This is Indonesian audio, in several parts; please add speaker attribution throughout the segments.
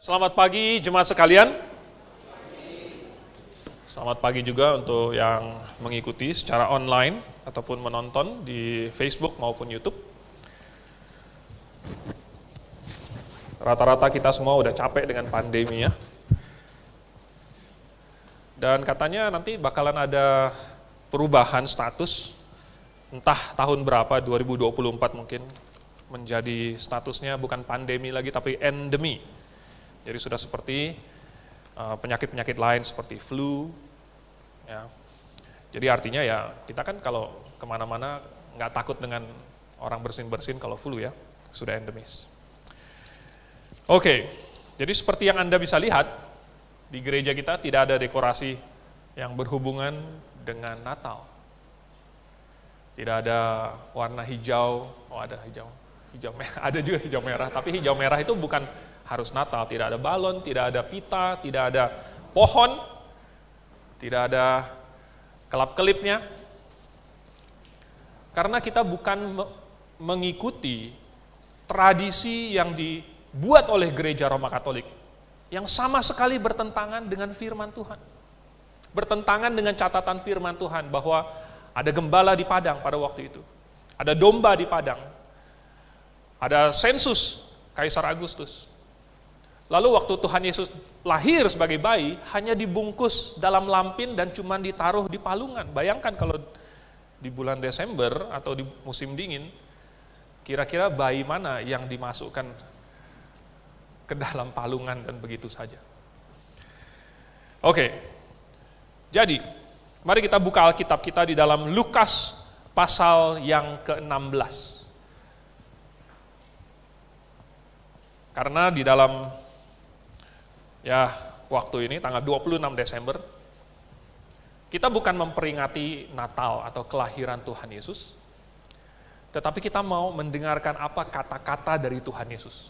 Speaker 1: Selamat pagi jemaat sekalian. Selamat pagi juga untuk yang mengikuti secara online ataupun menonton di Facebook maupun YouTube. Rata-rata kita semua udah capek dengan pandemi ya. Dan katanya nanti bakalan ada perubahan status, entah tahun berapa, 2024 mungkin, menjadi statusnya bukan pandemi lagi tapi endemi. Jadi sudah seperti penyakit-penyakit lain seperti flu. Ya. Jadi artinya ya kita kan kalau kemana-mana nggak takut dengan orang bersin-bersin kalau flu ya, sudah endemis. Oke, jadi seperti yang Anda bisa lihat, di gereja kita tidak ada dekorasi yang berhubungan dengan Natal. Tidak ada warna hijau, ada hijau merah, ada juga hijau merah, tapi hijau merah itu bukan harus Natal, tidak ada balon, tidak ada pita, tidak ada pohon, tidak ada kelap-kelipnya. Karena kita bukan mengikuti tradisi yang dibuat oleh gereja Roma Katolik, yang sama sekali bertentangan dengan firman Tuhan. Bertentangan dengan catatan firman Tuhan bahwa ada gembala di padang pada waktu itu, ada domba di padang, ada sensus Kaisar Agustus. Lalu waktu Tuhan Yesus lahir sebagai bayi, hanya dibungkus dalam lampin dan cuma ditaruh di palungan. Bayangkan kalau di bulan Desember atau di musim dingin, kira-kira bayi mana yang dimasukkan ke dalam palungan dan begitu saja. Oke, jadi mari kita buka Alkitab kita di dalam Lukas pasal yang ke-16. Karena di dalam waktu ini, tanggal 26 Desember, kita bukan memperingati Natal atau kelahiran Tuhan Yesus, tetapi kita mau mendengarkan apa kata-kata dari Tuhan Yesus.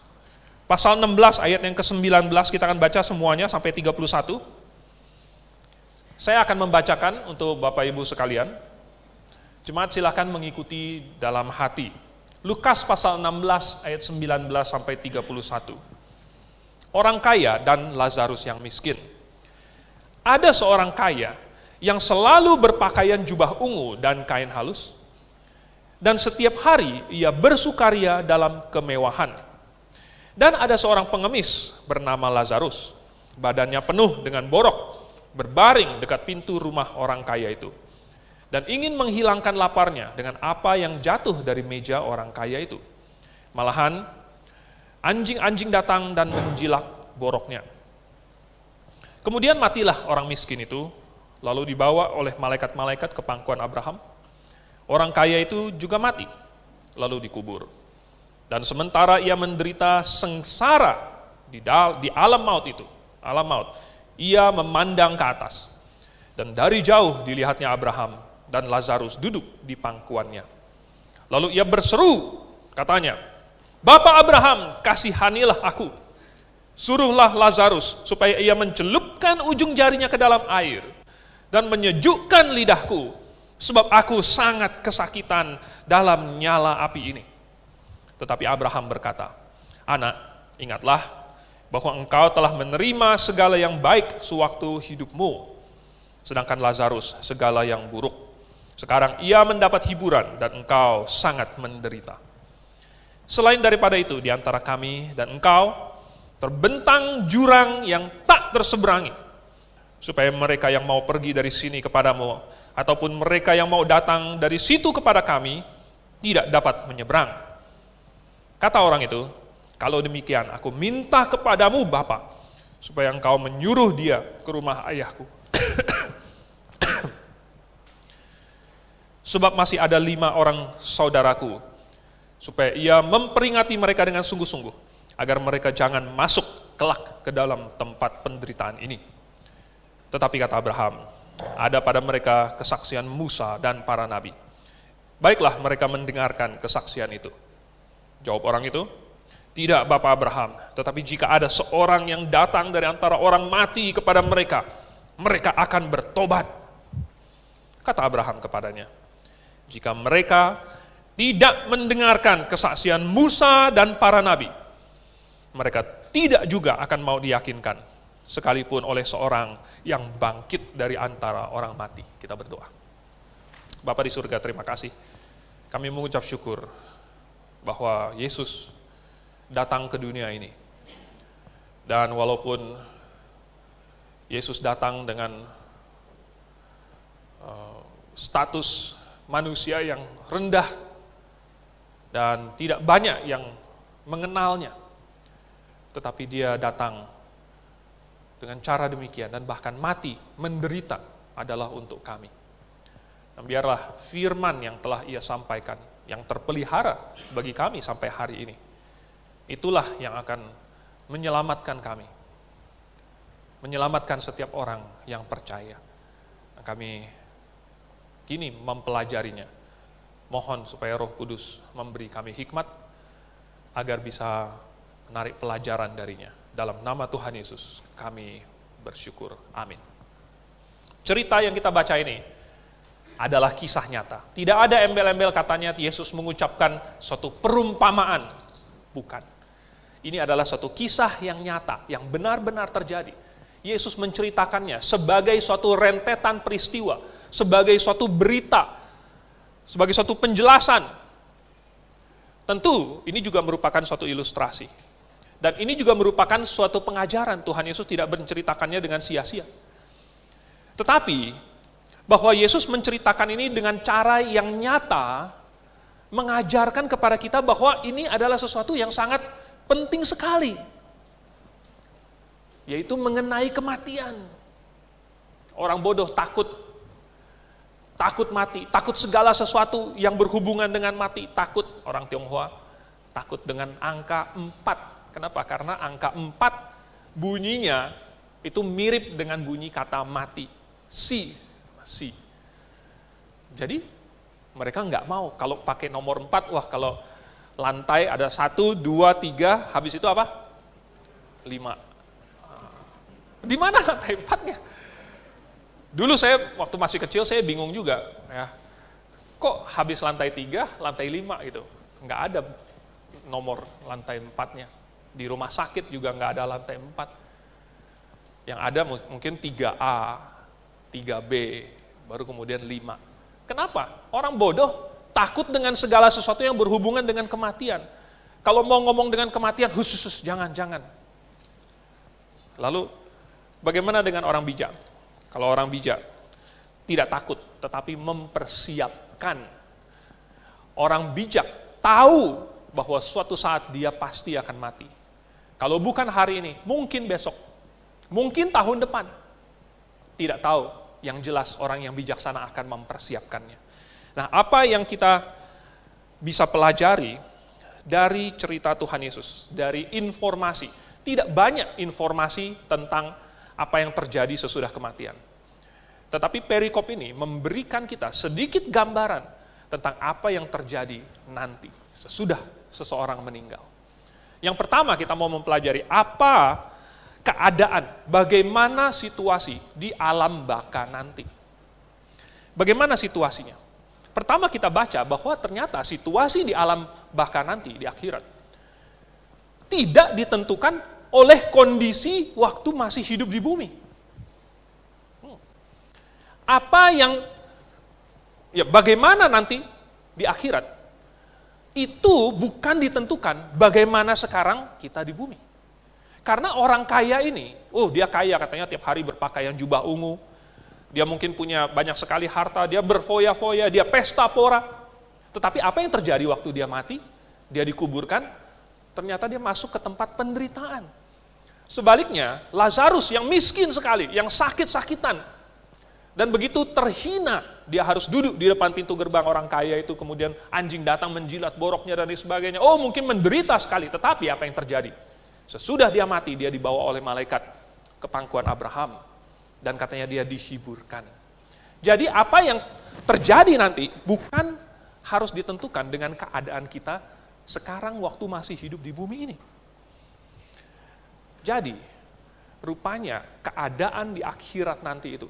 Speaker 1: Pasal 16 ayat yang ke-19, kita akan baca semuanya sampai 31. Saya akan membacakan untuk Bapak Ibu sekalian. Jemaat silakan mengikuti dalam hati. Lukas pasal 16 ayat 19 sampai 31. Orang kaya dan Lazarus yang miskin. Ada seorang kaya yang selalu berpakaian jubah ungu dan kain halus, dan setiap hari ia bersukaria dalam kemewahan. Dan ada seorang pengemis bernama Lazarus, badannya penuh dengan borok, berbaring dekat pintu rumah orang kaya itu, dan ingin menghilangkan laparnya dengan apa yang jatuh dari meja orang kaya itu. Malahan, anjing-anjing datang dan menjilat boroknya. Kemudian matilah orang miskin itu, lalu dibawa oleh malaikat-malaikat ke pangkuan Abraham. Orang kaya itu juga mati, lalu dikubur. Dan sementara ia menderita sengsara di alam maut itu, ia memandang ke atas. Dan dari jauh dilihatnya Abraham dan Lazarus duduk di pangkuannya. Lalu ia berseru, katanya, "Bapa Abraham, kasihanilah aku. Suruhlah Lazarus supaya ia mencelupkan ujung jarinya ke dalam air dan menyejukkan lidahku, sebab aku sangat kesakitan dalam nyala api ini." Tetapi Abraham berkata, "Anak, ingatlah bahwa engkau telah menerima segala yang baik sewaktu hidupmu, sedangkan Lazarus segala yang buruk. Sekarang ia mendapat hiburan dan engkau sangat menderita. Selain daripada itu, di antara kami dan engkau terbentang jurang yang tak terseberangi, supaya mereka yang mau pergi dari sini kepadamu, ataupun mereka yang mau datang dari situ kepada kami, tidak dapat menyeberang." Kata orang itu, "Kalau demikian, aku minta kepadamu, Bapa, supaya engkau menyuruh dia ke rumah ayahku. Sebab masih ada 5 orang saudaraku, supaya ia memperingati mereka dengan sungguh-sungguh, agar mereka jangan masuk kelak ke dalam tempat penderitaan ini." Tetapi kata Abraham, "Ada pada mereka kesaksian Musa dan para nabi. Baiklah mereka mendengarkan kesaksian itu." Jawab orang itu, "Tidak, Bapak Abraham, tetapi jika ada seorang yang datang dari antara orang mati kepada mereka, mereka akan bertobat." Kata Abraham kepadanya, "Jika mereka tidak mendengarkan kesaksian Musa dan para nabi, mereka tidak juga akan mau diyakinkan, sekalipun oleh seorang yang bangkit dari antara orang mati. Kita berdoa. Bapa di surga, terima kasih. Kami mengucap syukur bahwa Yesus datang ke dunia ini. Dan walaupun Yesus datang dengan status manusia yang rendah dan tidak banyak yang mengenalnya, tetapi dia datang dengan cara demikian dan bahkan mati, menderita adalah untuk kami. Dan biarlah firman yang telah ia sampaikan, yang terpelihara bagi kami sampai hari ini, itulah yang akan menyelamatkan kami, menyelamatkan setiap orang yang percaya. Dan kami kini mempelajarinya. Mohon supaya Roh Kudus memberi kami hikmat agar bisa menarik pelajaran darinya. Dalam nama Tuhan Yesus kami bersyukur. Amin. Cerita yang kita baca ini adalah kisah nyata. Tidak ada embel-embel katanya Yesus mengucapkan suatu perumpamaan. Bukan. Ini adalah suatu kisah yang nyata, yang benar-benar terjadi. Yesus menceritakannya sebagai suatu rentetan peristiwa, sebagai suatu berita, sebagai suatu penjelasan. Tentu ini juga merupakan suatu ilustrasi. Dan ini juga merupakan suatu pengajaran. Tuhan Yesus tidak menceritakannya dengan sia-sia. Tetapi bahwa Yesus menceritakan ini dengan cara yang nyata, mengajarkan kepada kita bahwa ini adalah sesuatu yang sangat penting sekali, yaitu mengenai kematian. Orang bodoh takut mati, takut segala sesuatu yang berhubungan dengan mati, takut. Orang Tionghoa takut dengan angka 4. Kenapa? Karena angka 4 bunyinya itu mirip dengan bunyi kata mati. Si. Jadi mereka nggak mau kalau pakai nomor 4, wah kalau lantai ada 1, 2, 3, habis itu apa? 5. Di mana lantai 4-nya? Dulu saya waktu masih kecil saya bingung juga, ya. Kok habis lantai 3, lantai 5 gitu. Nggak ada nomor lantai 4-nya. Di rumah sakit juga nggak ada lantai 4. Yang ada mungkin 3A, 3B, baru kemudian 5. Kenapa? Orang bodoh takut dengan segala sesuatu yang berhubungan dengan kematian. Kalau mau ngomong dengan kematian, khusus, jangan. Lalu, bagaimana dengan orang bijak? Kalau orang bijak, tidak takut, tetapi mempersiapkan. Orang bijak tahu bahwa suatu saat dia pasti akan mati. Kalau bukan hari ini, mungkin besok, mungkin tahun depan. Tidak tahu, yang jelas orang yang bijaksana akan mempersiapkannya. Nah, apa yang kita bisa pelajari dari cerita Tuhan Yesus, dari informasi, tidak banyak informasi tentang apa yang terjadi sesudah kematian. Tetapi perikop ini memberikan kita sedikit gambaran tentang apa yang terjadi nanti, sesudah seseorang meninggal. Yang pertama kita mau mempelajari apa keadaan, bagaimana situasi di alam baka nanti. Bagaimana situasinya? Pertama kita baca bahwa ternyata situasi di alam baka nanti, di akhirat, tidak ditentukan oleh kondisi waktu masih hidup di bumi. Bagaimana nanti di akhirat, itu bukan ditentukan bagaimana sekarang kita di bumi. Karena orang kaya ini, dia kaya katanya tiap hari berpakaian jubah ungu, dia mungkin punya banyak sekali harta, dia berfoya-foya, dia pesta pora. Tetapi apa yang terjadi waktu dia mati, dia dikuburkan, ternyata dia masuk ke tempat penderitaan. Sebaliknya, Lazarus yang miskin sekali, yang sakit-sakitan, dan begitu terhina, dia harus duduk di depan pintu gerbang orang kaya itu, kemudian anjing datang menjilat boroknya dan sebagainya. Mungkin menderita sekali, tetapi apa yang terjadi? Sesudah dia mati, dia dibawa oleh malaikat ke pangkuan Abraham, dan katanya dia dihiburkan. Jadi apa yang terjadi nanti bukan harus ditentukan dengan keadaan kita sekarang waktu masih hidup di bumi ini. Jadi, rupanya keadaan di akhirat nanti itu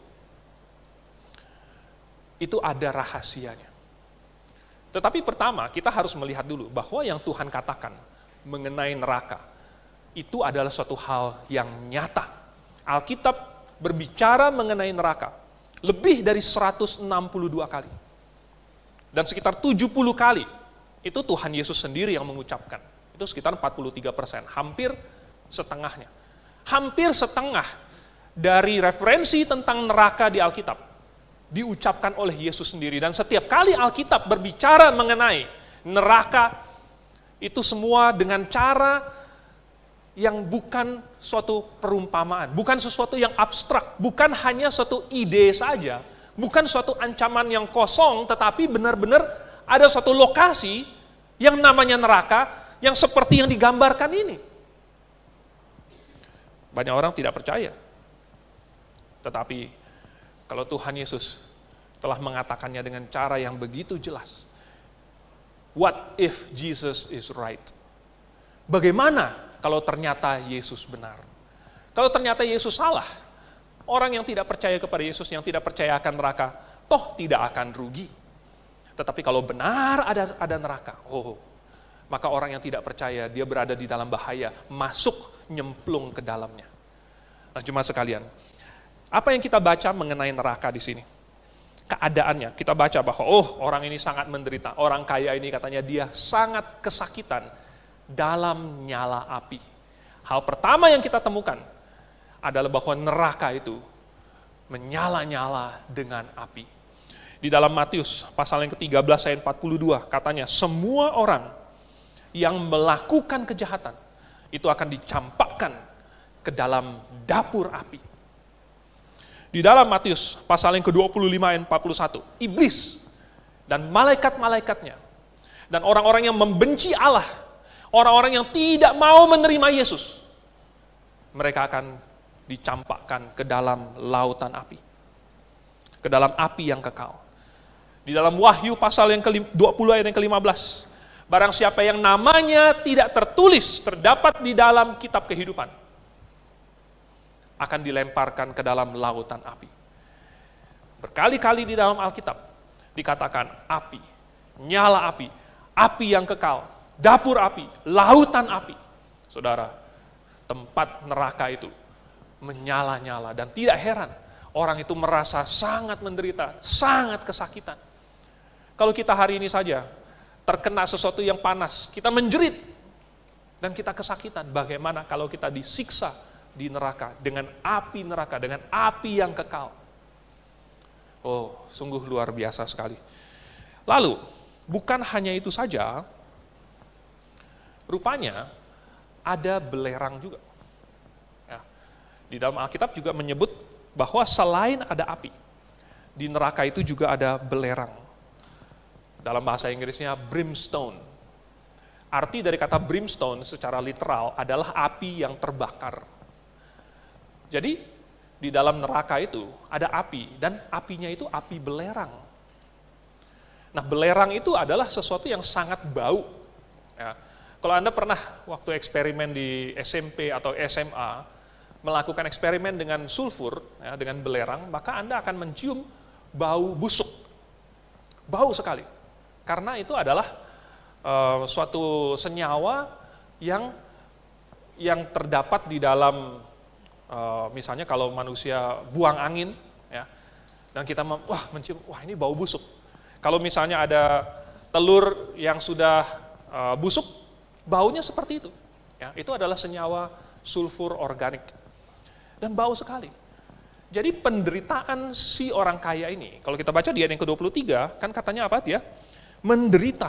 Speaker 1: ada rahasianya. Tetapi pertama, kita harus melihat dulu bahwa yang Tuhan katakan mengenai neraka, itu adalah suatu hal yang nyata. Alkitab berbicara mengenai neraka lebih dari 162 kali. Dan sekitar 70 kali itu Tuhan Yesus sendiri yang mengucapkan. Itu sekitar 43%, hampir setengahnya. Hampir setengah dari referensi tentang neraka di Alkitab diucapkan oleh Yesus sendiri. Dan setiap kali Alkitab berbicara mengenai neraka, itu semua dengan cara yang bukan suatu perumpamaan, bukan sesuatu yang abstrak, bukan hanya suatu ide saja, bukan suatu ancaman yang kosong, tetapi benar-benar ada suatu lokasi yang namanya neraka, yang seperti yang digambarkan ini. Banyak orang tidak percaya. Tetapi kalau Tuhan Yesus telah mengatakannya dengan cara yang begitu jelas, what if Jesus is right? Bagaimana kalau ternyata Yesus benar? Kalau ternyata Yesus salah, orang yang tidak percaya kepada Yesus, yang tidak percaya akan neraka, toh tidak akan rugi. Tetapi kalau benar ada neraka, maka orang yang tidak percaya, dia berada di dalam bahaya, masuk nyemplung ke dalamnya. Nah, jemaat sekalian, apa yang kita baca mengenai neraka di sini? Keadaannya, kita baca bahwa orang ini sangat menderita. Orang kaya ini katanya dia sangat kesakitan dalam nyala api. Hal pertama yang kita temukan adalah bahwa neraka itu menyala-nyala dengan api. Di dalam Matius pasal yang ke-13 ayat 42 katanya semua orang yang melakukan kejahatan itu akan dicampakkan ke dalam dapur api. Di dalam Matius pasal yang ke-25 ayat 41, iblis dan malaikat-malaikatnya dan orang-orang yang membenci Allah, orang-orang yang tidak mau menerima Yesus, mereka akan dicampakkan ke dalam lautan api, ke dalam api yang kekal. Di dalam Wahyu pasal yang ke-20 ayat yang ke-15, barang siapa yang namanya tidak tertulis, terdapat di dalam kitab kehidupan, akan dilemparkan ke dalam lautan api. Berkali-kali di dalam Alkitab dikatakan api, nyala api, api yang kekal, dapur api, lautan api. Saudara, tempat neraka itu menyala-nyala dan tidak heran orang itu merasa sangat menderita, sangat kesakitan. Kalau kita hari ini saja terkena sesuatu yang panas, kita menjerit dan kita kesakitan. Bagaimana kalau kita disiksa di neraka, dengan api yang kekal. Sungguh luar biasa sekali. Lalu, bukan hanya itu saja, rupanya ada belerang juga. Ya, di dalam Alkitab juga menyebut bahwa selain ada api, di neraka itu juga ada belerang. Dalam bahasa Inggrisnya brimstone. Arti dari kata brimstone secara literal adalah api yang terbakar. Jadi, di dalam neraka itu ada api, dan apinya itu api belerang. Nah, belerang itu adalah sesuatu yang sangat bau. Ya. Kalau Anda pernah waktu eksperimen di SMP atau SMA, melakukan eksperimen dengan sulfur, ya, dengan belerang, maka Anda akan mencium bau busuk. Bau sekali. Karena itu adalah suatu senyawa yang terdapat di dalam misalnya kalau manusia buang angin, ya, dan kita mencium, ini bau busuk. Kalau misalnya ada telur yang sudah busuk, baunya seperti itu. Ya, itu adalah senyawa sulfur organik dan bau sekali. Jadi penderitaan si orang kaya ini, kalau kita baca di ayat yang ke-23, kan katanya apa dia? Menderita,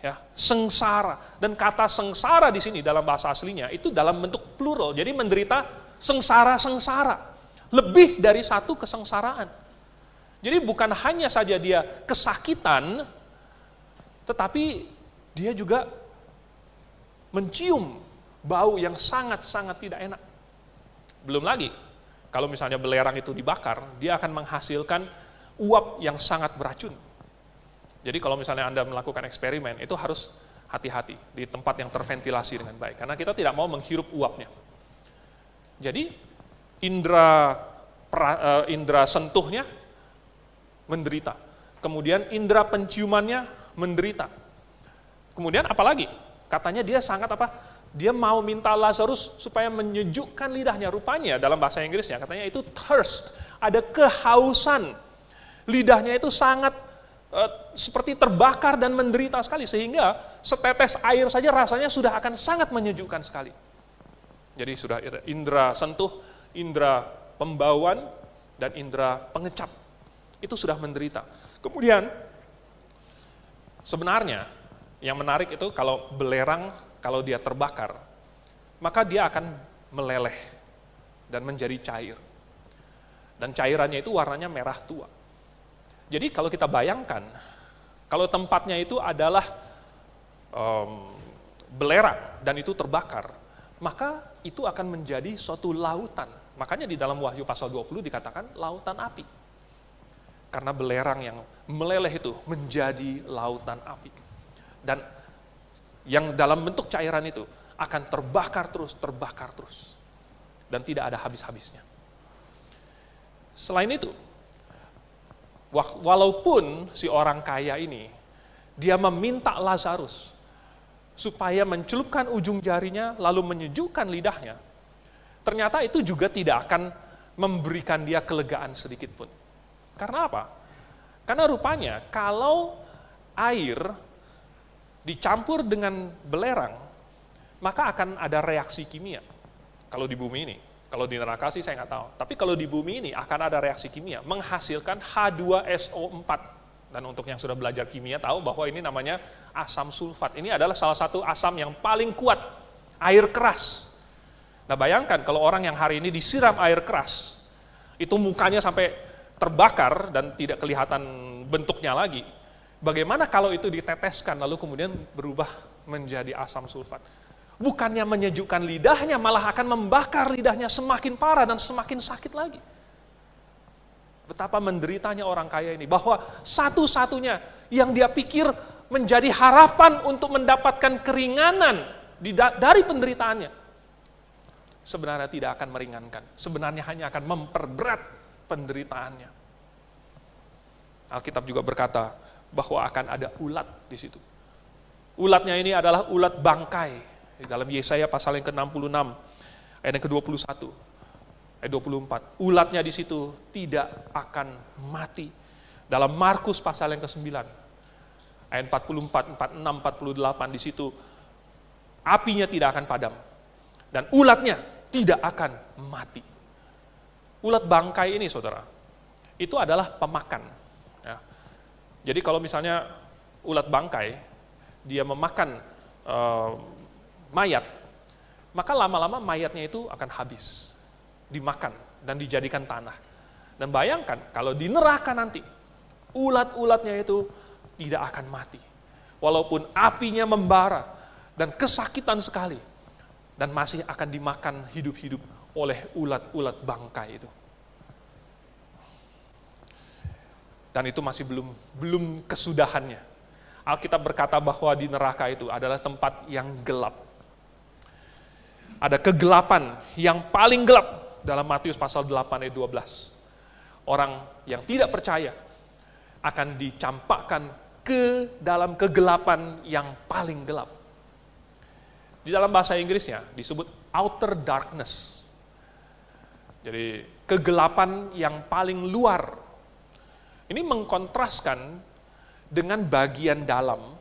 Speaker 1: ya, sengsara. Dan kata sengsara di sini dalam bahasa aslinya itu dalam bentuk plural. Jadi menderita sengsara-sengsara, lebih dari satu kesengsaraan. Jadi bukan hanya saja dia kesakitan, tetapi dia juga mencium bau yang sangat-sangat tidak enak. Belum lagi, kalau misalnya belerang itu dibakar, dia akan menghasilkan uap yang sangat beracun. Jadi kalau misalnya Anda melakukan eksperimen, itu harus hati-hati di tempat yang terventilasi dengan baik, karena kita tidak mau menghirup uapnya. Jadi indera sentuhnya menderita. Kemudian indera penciumannya menderita. Kemudian apalagi? Katanya dia sangat Dia mau minta Lazarus supaya menyejukkan lidahnya. Rupanya dalam bahasa Inggrisnya katanya itu thirst, ada kehausan. Lidahnya itu sangat seperti terbakar dan menderita sekali, sehingga setetes air saja rasanya sudah akan sangat menyejukkan sekali. Jadi sudah indera sentuh, indera pembauan, dan indera pengecap. Itu sudah menderita. Kemudian, sebenarnya yang menarik itu kalau belerang, kalau dia terbakar, maka dia akan meleleh dan menjadi cair. Dan cairannya itu warnanya merah tua. Jadi kalau kita bayangkan, kalau tempatnya itu adalah belerang dan itu terbakar, maka itu akan menjadi suatu lautan. Makanya di dalam Wahyu pasal 20 dikatakan lautan api. Karena belerang yang meleleh itu menjadi lautan api. Dan yang dalam bentuk cairan itu akan terbakar terus. Dan tidak ada habis-habisnya. Selain itu, walaupun si orang kaya ini, dia meminta Lazarus supaya mencelupkan ujung jarinya lalu menyejukkan lidahnya, ternyata itu juga tidak akan memberikan dia kelegaan sedikit pun. Karena apa? Karena rupanya kalau air dicampur dengan belerang, maka akan ada reaksi kimia. Kalau di bumi ini. Kalau di neraka sih saya nggak tahu. Tapi kalau di bumi ini akan ada reaksi kimia, menghasilkan H2SO4. Dan untuk yang sudah belajar kimia tahu bahwa ini namanya asam sulfat. Ini adalah salah satu asam yang paling kuat, air keras. Nah bayangkan kalau orang yang hari ini disiram air keras, itu mukanya sampai terbakar dan tidak kelihatan bentuknya lagi. Bagaimana kalau itu diteteskan lalu kemudian berubah menjadi asam sulfat? Bukannya menyejukkan lidahnya, malah akan membakar lidahnya semakin parah dan semakin sakit lagi. Betapa menderitanya orang kaya ini, bahwa satu-satunya yang dia pikir menjadi harapan untuk mendapatkan keringanan dari penderitaannya, sebenarnya tidak akan meringankan, sebenarnya hanya akan memperberat penderitaannya. Alkitab juga berkata bahwa akan ada ulat di situ. Ulatnya ini adalah ulat bangkai. Di dalam Yesaya pasal yang ke-66, ayat yang ke-21, ayat 24. Ulatnya di situ tidak akan mati. Dalam Markus pasal yang ke-9, ayat 44, 46, 48, di situ apinya tidak akan padam. Dan ulatnya tidak akan mati. Ulat bangkai ini, saudara, itu adalah pemakan. Ya. Jadi kalau misalnya ulat bangkai, dia memakan mayat, maka lama-lama mayatnya itu akan habis, dimakan dan dijadikan tanah. Dan bayangkan kalau di neraka nanti, ulat-ulatnya itu tidak akan mati. Walaupun apinya membara dan kesakitan sekali, dan masih akan dimakan hidup-hidup oleh ulat-ulat bangkai itu. Dan itu masih belum kesudahannya. Alkitab berkata bahwa di neraka itu adalah tempat yang gelap. Ada kegelapan yang paling gelap dalam Matius pasal 8 ayat 12. Orang yang tidak percaya akan dicampakkan ke dalam kegelapan yang paling gelap. Di dalam bahasa Inggrisnya disebut outer darkness. Jadi kegelapan yang paling luar. Ini mengkontraskan dengan bagian dalam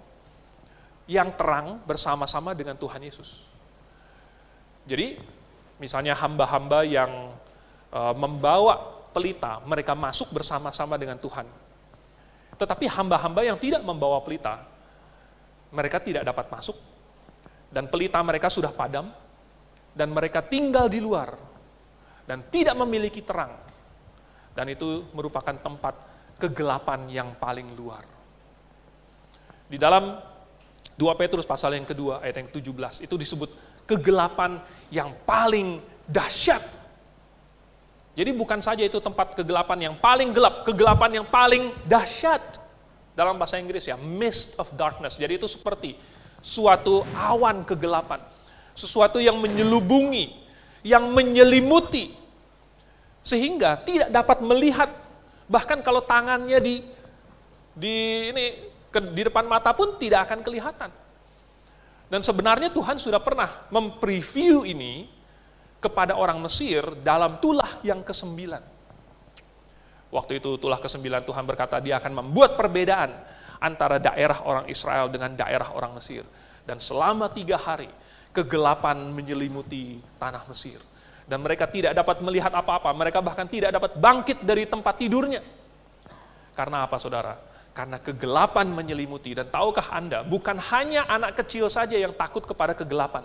Speaker 1: yang terang bersama-sama dengan Tuhan Yesus. Jadi, misalnya hamba-hamba yang membawa pelita, mereka masuk bersama-sama dengan Tuhan. Tetapi hamba-hamba yang tidak membawa pelita, mereka tidak dapat masuk, dan pelita mereka sudah padam, dan mereka tinggal di luar, dan tidak memiliki terang. Dan itu merupakan tempat kegelapan yang paling luar. Di dalam 2 Petrus pasal yang kedua, ayat yang 17, itu disebut kegelapan yang paling dahsyat. Jadi bukan saja itu tempat kegelapan yang paling gelap, kegelapan yang paling dahsyat. Dalam bahasa Inggris ya, mist of darkness. Jadi itu seperti suatu awan kegelapan. Sesuatu yang menyelubungi, yang menyelimuti. Sehingga tidak dapat melihat, bahkan kalau tangannya di depan mata pun tidak akan kelihatan. Dan sebenarnya Tuhan sudah pernah mempreview ini kepada orang Mesir dalam tulah yang ke-9. Waktu itu tulah ke-9 Tuhan berkata dia akan membuat perbedaan antara daerah orang Israel dengan daerah orang Mesir. Dan selama 3 hari, kegelapan menyelimuti tanah Mesir. Dan mereka tidak dapat melihat apa-apa, mereka bahkan tidak dapat bangkit dari tempat tidurnya. Karena apa saudara? Karena kegelapan menyelimuti. Dan tahukah Anda, bukan hanya anak kecil saja yang takut kepada kegelapan.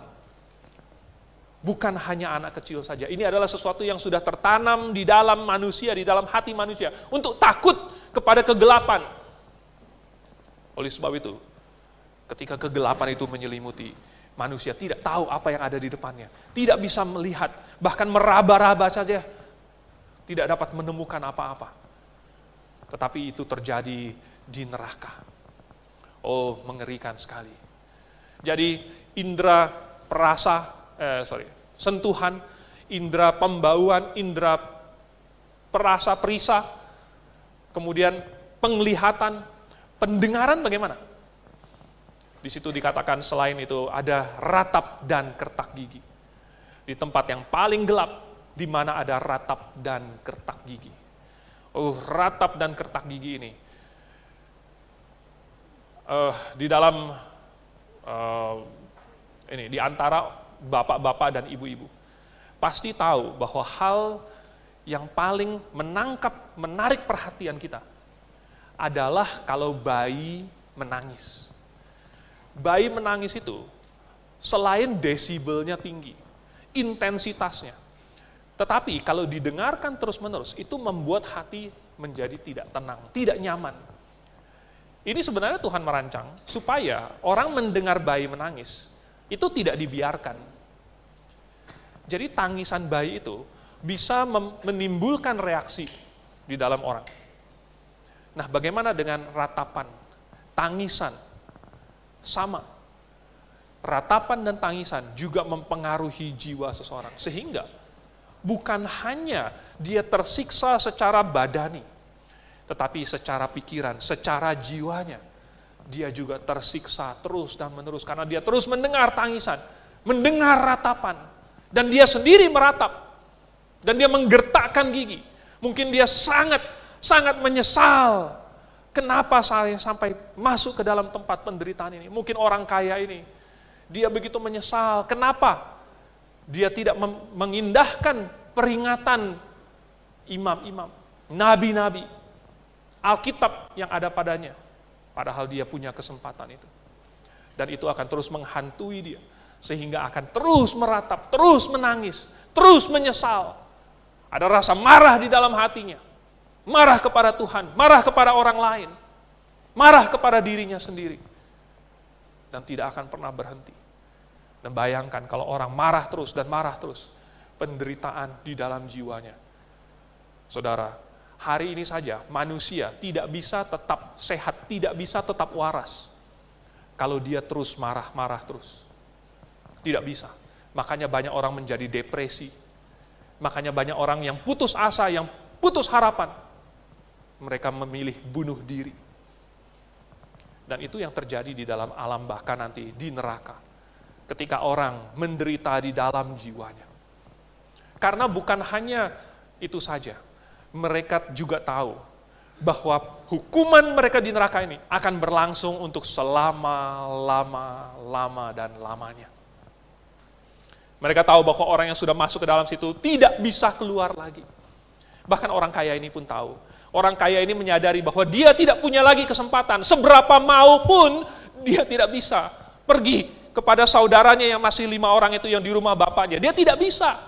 Speaker 1: Bukan hanya anak kecil saja. Ini adalah sesuatu yang sudah tertanam di dalam manusia, di dalam hati manusia. Untuk takut kepada kegelapan. Oleh sebab itu, ketika kegelapan itu menyelimuti, manusia tidak tahu apa yang ada di depannya. Tidak bisa melihat, bahkan meraba-raba saja. Tidak dapat menemukan apa-apa. Tetapi itu terjadi di neraka. Oh, mengerikan sekali. Jadi, indera sentuhan, indera pembauan, indera perasa perisa, kemudian penglihatan, pendengaran bagaimana? Di situ dikatakan selain itu ada ratap dan kertak gigi. Di tempat yang paling gelap, di mana ada ratap dan kertak gigi. Oh, ratap dan kertak gigi ini. Di dalam di antara bapak-bapak dan ibu-ibu pasti tahu bahwa hal yang paling menarik perhatian kita adalah kalau bayi menangis. Bayi menangis itu selain desibelnya tinggi, intensitasnya, tetapi kalau didengarkan terus-menerus itu membuat hati menjadi tidak tenang, tidak nyaman. Ini sebenarnya Tuhan merancang supaya orang mendengar bayi menangis itu tidak dibiarkan. Jadi tangisan bayi itu bisa menimbulkan reaksi di dalam orang. Nah, bagaimana dengan ratapan, tangisan? Sama. Ratapan dan tangisan juga mempengaruhi jiwa seseorang. Sehingga bukan hanya dia tersiksa secara badani, tetapi secara pikiran, secara jiwanya, dia juga tersiksa terus dan menerus. Karena dia terus mendengar tangisan, mendengar ratapan, dan dia sendiri meratap. Dan dia menggertakkan gigi. Mungkin dia sangat menyesal. Kenapa saya sampai masuk ke dalam tempat penderitaan ini? Mungkin orang kaya ini, dia begitu menyesal. Kenapa? Dia tidak mengindahkan peringatan imam-imam, nabi-nabi, Alkitab yang ada padanya. Padahal dia punya kesempatan itu. Dan itu akan terus menghantui dia. Sehingga akan terus meratap, terus menangis, terus menyesal. Ada rasa marah di dalam hatinya. Marah kepada Tuhan, marah kepada orang lain, marah kepada dirinya sendiri. Dan tidak akan pernah berhenti. Dan bayangkan kalau orang marah terus dan marah terus, penderitaan di dalam jiwanya. Saudara, hari ini saja manusia tidak bisa tetap sehat, tidak bisa tetap waras. Kalau dia terus marah-marah terus. Tidak bisa. Makanya banyak orang menjadi depresi. Makanya banyak orang yang putus asa, yang putus harapan. Mereka memilih bunuh diri. Dan itu yang terjadi di dalam alam, bahkan nanti di neraka. Ketika orang menderita di dalam jiwanya. Karena bukan hanya itu saja. Mereka juga tahu bahwa hukuman mereka di neraka ini akan berlangsung untuk selama-lama dan lamanya. Mereka tahu bahwa orang yang sudah masuk ke dalam situ tidak bisa keluar lagi. Bahkan orang kaya ini pun tahu. Orang kaya ini menyadari bahwa dia tidak punya lagi kesempatan. Seberapa mau pun dia tidak bisa pergi kepada saudaranya yang masih 5 orang itu yang di rumah bapaknya. Dia tidak bisa.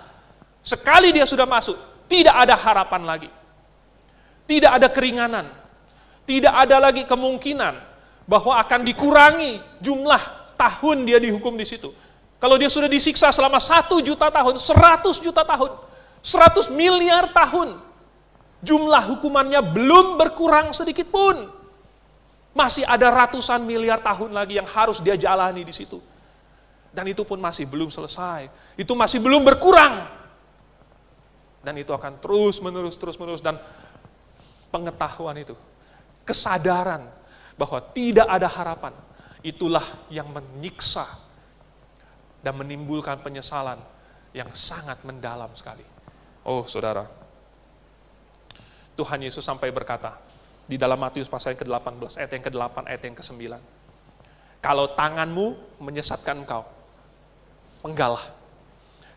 Speaker 1: Sekali dia sudah masuk, tidak ada harapan lagi. Tidak ada keringanan. Tidak ada lagi kemungkinan bahwa akan dikurangi jumlah tahun dia dihukum di situ. Kalau dia sudah disiksa selama 1 juta tahun, 100 juta tahun, 100 miliar tahun, jumlah hukumannya belum berkurang sedikit pun. Masih ada ratusan miliar tahun lagi yang harus dia jalani di situ. Dan itu pun masih belum selesai. Itu masih belum berkurang. Dan itu akan terus menerus. Dan pengetahuan itu, kesadaran bahwa tidak ada harapan, itulah yang menyiksa dan menimbulkan penyesalan yang sangat mendalam sekali. Oh saudara, Tuhan Yesus sampai berkata di dalam Matius pasal yang ke-18, ayat yang ke-8, ayat yang ke-9. Kalau tanganmu menyesatkan engkau, penggalah.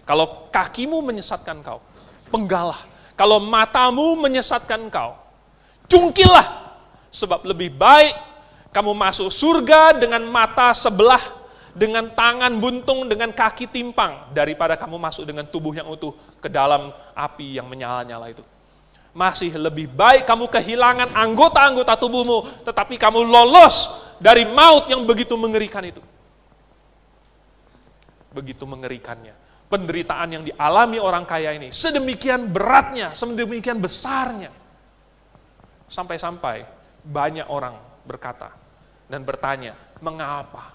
Speaker 1: Kalau kakimu menyesatkan engkau, penggalah. Kalau matamu menyesatkan engkau, cungkilah. Sebab lebih baik kamu masuk surga dengan mata sebelah, dengan tangan buntung, dengan kaki timpang, daripada kamu masuk dengan tubuh yang utuh ke dalam api yang menyala-nyala itu. Masih lebih baik kamu kehilangan anggota-anggota tubuhmu, tetapi kamu lolos dari maut yang begitu mengerikan itu. Begitu mengerikannya. Penderitaan yang dialami orang kaya ini, sedemikian beratnya, sedemikian besarnya. Sampai-sampai banyak orang berkata dan bertanya, mengapa?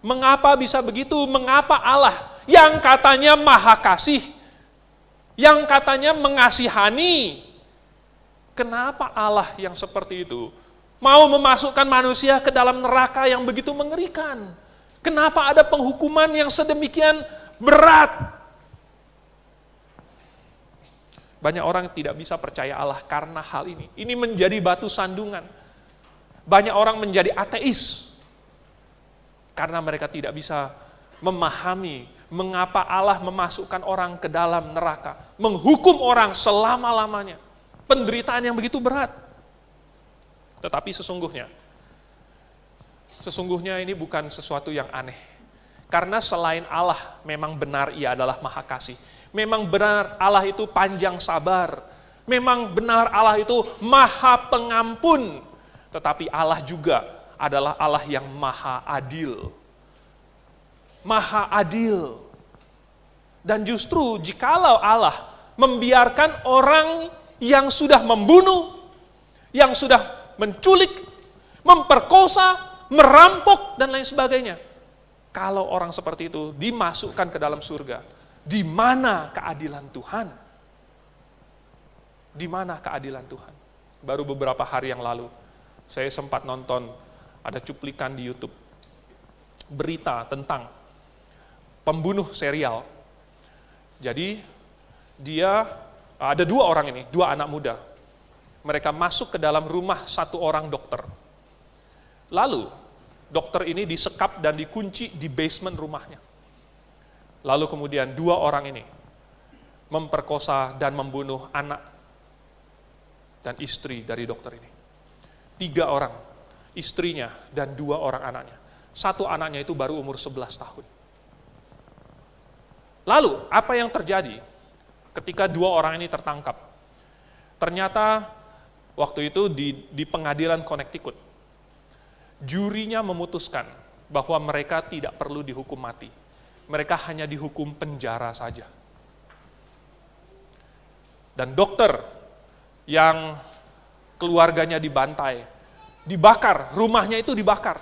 Speaker 1: Mengapa bisa begitu? Mengapa Allah yang katanya maha kasih, yang katanya mengasihani, kenapa Allah yang seperti itu mau memasukkan manusia ke dalam neraka yang begitu mengerikan? Kenapa ada penghukuman yang sedemikian berat? Banyak orang yang tidak bisa percaya Allah karena hal ini. Ini menjadi batu sandungan. Banyak orang menjadi ateis karena mereka tidak bisa memahami mengapa Allah memasukkan orang ke dalam neraka, menghukum orang selama-lamanya. Penderitaan yang begitu berat. Tetapi sesungguhnya ini bukan sesuatu yang aneh. Karena selain Allah memang benar Ia adalah maha kasih. Memang benar Allah itu panjang sabar. Memang benar Allah itu maha pengampun. Tetapi Allah juga adalah Allah yang maha adil. Maha adil. Dan justru jikalau Allah membiarkan orang yang sudah membunuh, yang sudah menculik, memperkosa, merampok, dan lain sebagainya. Kalau orang seperti itu dimasukkan ke dalam surga, di mana keadilan Tuhan? Di mana keadilan Tuhan? Baru beberapa hari yang lalu, saya sempat nonton, ada cuplikan di YouTube, berita tentang pembunuh serial. Jadi, dia, ada dua orang ini, dua anak muda. Mereka masuk ke dalam rumah satu orang dokter. Lalu, dokter ini disekap dan dikunci di basement rumahnya. Lalu kemudian dua orang ini memperkosa dan membunuh anak dan istri dari dokter ini. 3 orang, istrinya dan 2 orang anaknya. Satu anaknya itu baru umur 11 tahun. Lalu, apa yang terjadi ketika 2 orang ini tertangkap? Ternyata waktu itu di pengadilan Connecticut, jurinya memutuskan bahwa mereka tidak perlu dihukum mati. Mereka hanya dihukum penjara saja. Dan dokter yang keluarganya dibantai, dibakar, rumahnya itu dibakar.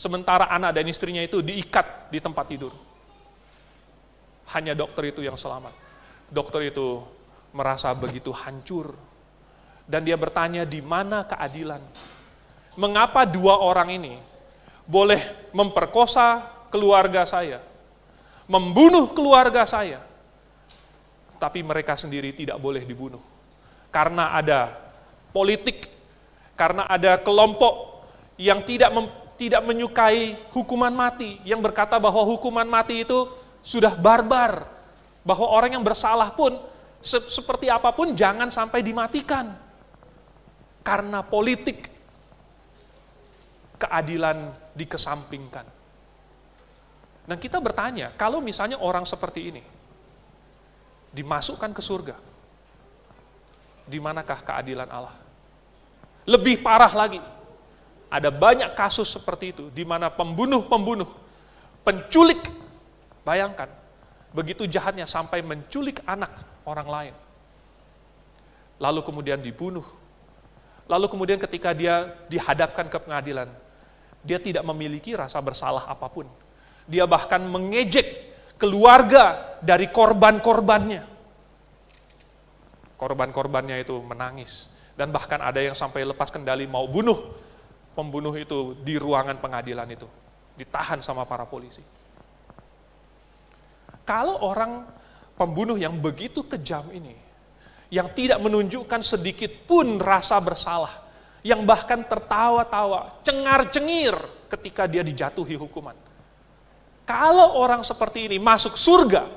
Speaker 1: Sementara anak dan istrinya itu diikat di tempat tidur. Hanya dokter itu yang selamat. Dokter itu merasa begitu hancur. Dan dia bertanya, di mana keadilan? Mengapa 2 orang ini boleh memperkosa keluarga saya, membunuh keluarga saya, tapi mereka sendiri tidak boleh dibunuh? Karena ada politik, karena ada kelompok yang tidak menyukai hukuman mati, yang berkata bahwa hukuman mati itu sudah barbar, bahwa orang yang bersalah pun seperti apapun jangan sampai dimatikan. Karena politik, keadilan dikesampingkan. Dan kita bertanya, kalau misalnya orang seperti ini dimasukkan ke surga, di manakah keadilan Allah? Lebih parah lagi, ada banyak kasus seperti itu, di mana pembunuh-pembunuh, penculik, bayangkan, begitu jahatnya sampai menculik anak orang lain. Lalu kemudian dibunuh. Lalu kemudian ketika dia dihadapkan ke pengadilan, dia tidak memiliki rasa bersalah apapun. Dia bahkan mengejek keluarga dari korban-korbannya. Korban-korbannya itu menangis. Dan bahkan ada yang sampai lepas kendali mau bunuh pembunuh itu di ruangan pengadilan itu. Ditahan sama para polisi. Kalau orang pembunuh yang begitu kejam ini, yang tidak menunjukkan sedikit pun rasa bersalah, yang bahkan tertawa-tawa, cengar-cengir ketika dia dijatuhi hukuman. Kalau orang seperti ini masuk surga,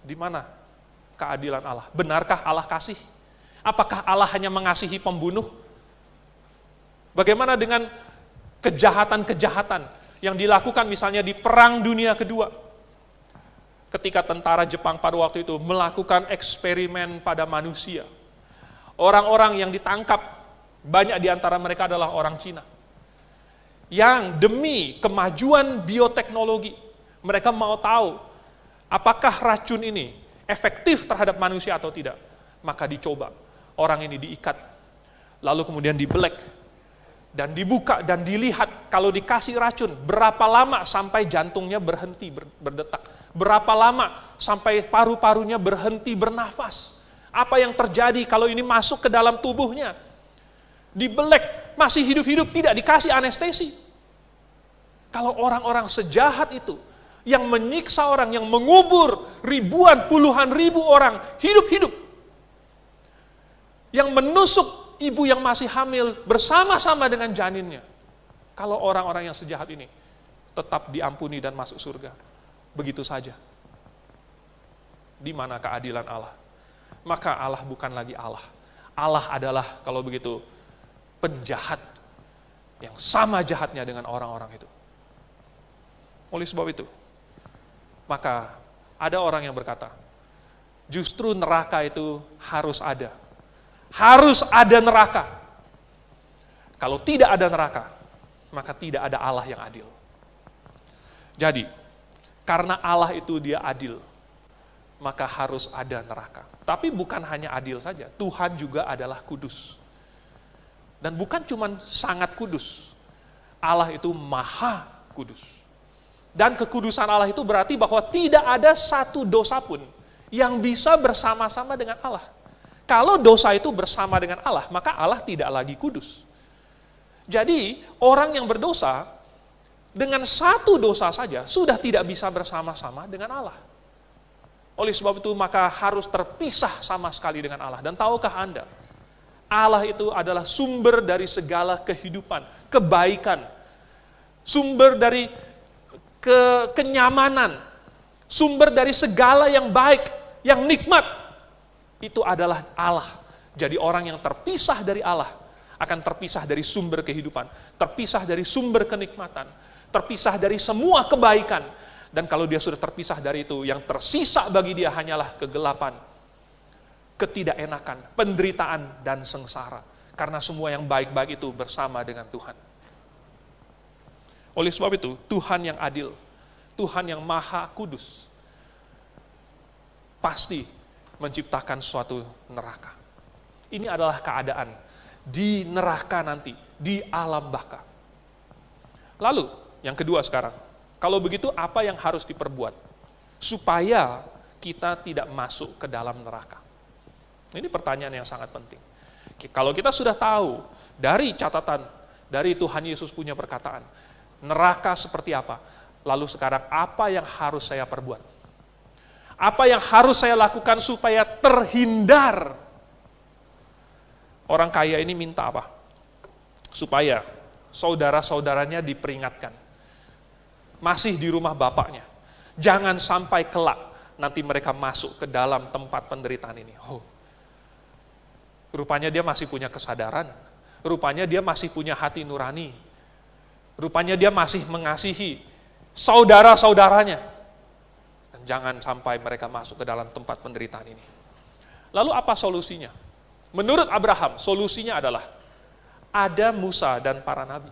Speaker 1: di mana keadilan Allah? Benarkah Allah kasih? Apakah Allah hanya mengasihi pembunuh? Bagaimana dengan kejahatan-kejahatan yang dilakukan misalnya di Perang Dunia Kedua? Ketika tentara Jepang pada waktu itu melakukan eksperimen pada manusia. Orang-orang yang ditangkap, banyak di antara mereka adalah orang Cina. Yang demi kemajuan bioteknologi, mereka mau tahu apakah racun ini efektif terhadap manusia atau tidak. Maka dicoba, orang ini diikat, lalu kemudian dibelek, dan dibuka dan dilihat kalau dikasih racun, berapa lama sampai jantungnya berhenti berdetak, berapa lama sampai paru-parunya berhenti bernafas, apa yang terjadi kalau ini masuk ke dalam tubuhnya, dibelek, masih hidup-hidup, tidak dikasih anestesi. Kalau orang-orang sejahat itu, yang menyiksa orang, yang mengubur ribuan, puluhan ribu orang, hidup-hidup, yang menusuk ibu yang masih hamil bersama-sama dengan janinnya. Kalau orang-orang yang sejahat ini tetap diampuni dan masuk surga, begitu saja. Di mana keadilan Allah? Maka Allah bukan lagi Allah. Allah adalah, kalau begitu, penjahat yang sama jahatnya dengan orang-orang itu. Oleh sebab itu, maka ada orang yang berkata, justru neraka itu harus ada. Harus ada neraka. Kalau tidak ada neraka, maka tidak ada Allah yang adil. Jadi, karena Allah itu dia adil, maka harus ada neraka. Tapi bukan hanya adil saja, Tuhan juga adalah kudus. Dan bukan cuma sangat kudus, Allah itu maha kudus. Dan kekudusan Allah itu berarti bahwa tidak ada satu dosa pun yang bisa bersama-sama dengan Allah. Kalau dosa itu bersama dengan Allah, maka Allah tidak lagi kudus. Jadi, orang yang berdosa, dengan satu dosa saja, sudah tidak bisa bersama-sama dengan Allah. Oleh sebab itu, maka harus terpisah sama sekali dengan Allah. Dan tahukah Anda, Allah itu adalah sumber dari segala kehidupan, kebaikan, sumber dari kenyamanan, sumber dari segala yang baik, yang nikmat, itu adalah Allah. Jadi orang yang terpisah dari Allah akan terpisah dari sumber kehidupan, terpisah dari sumber kenikmatan, terpisah dari semua kebaikan. Dan kalau dia sudah terpisah dari itu, yang tersisa bagi dia hanyalah kegelapan, ketidakenakan, penderitaan, dan sengsara. Karena semua yang baik-baik itu bersama dengan Tuhan. Oleh sebab itu, Tuhan yang adil, Tuhan yang maha kudus, pasti menciptakan suatu neraka. Ini adalah keadaan di neraka nanti, di alam baka. Lalu, yang kedua sekarang, kalau begitu apa yang harus diperbuat supaya kita tidak masuk ke dalam neraka? Ini pertanyaan yang sangat penting. Kalau kita sudah tahu dari catatan, dari Tuhan Yesus punya perkataan, neraka seperti apa, lalu sekarang apa yang harus saya perbuat? Apa yang harus saya lakukan supaya terhindar? Orang kaya ini minta apa? Supaya saudara-saudaranya diperingatkan. Masih di rumah bapaknya. Jangan sampai kelak nanti mereka masuk ke dalam tempat penderitaan ini. Oh, rupanya dia masih punya kesadaran. Rupanya dia masih punya hati nurani. Rupanya dia masih mengasihi saudara-saudaranya. Jangan sampai mereka masuk ke dalam tempat penderitaan ini. Lalu apa solusinya? Menurut Abraham, solusinya adalah ada Musa dan para nabi.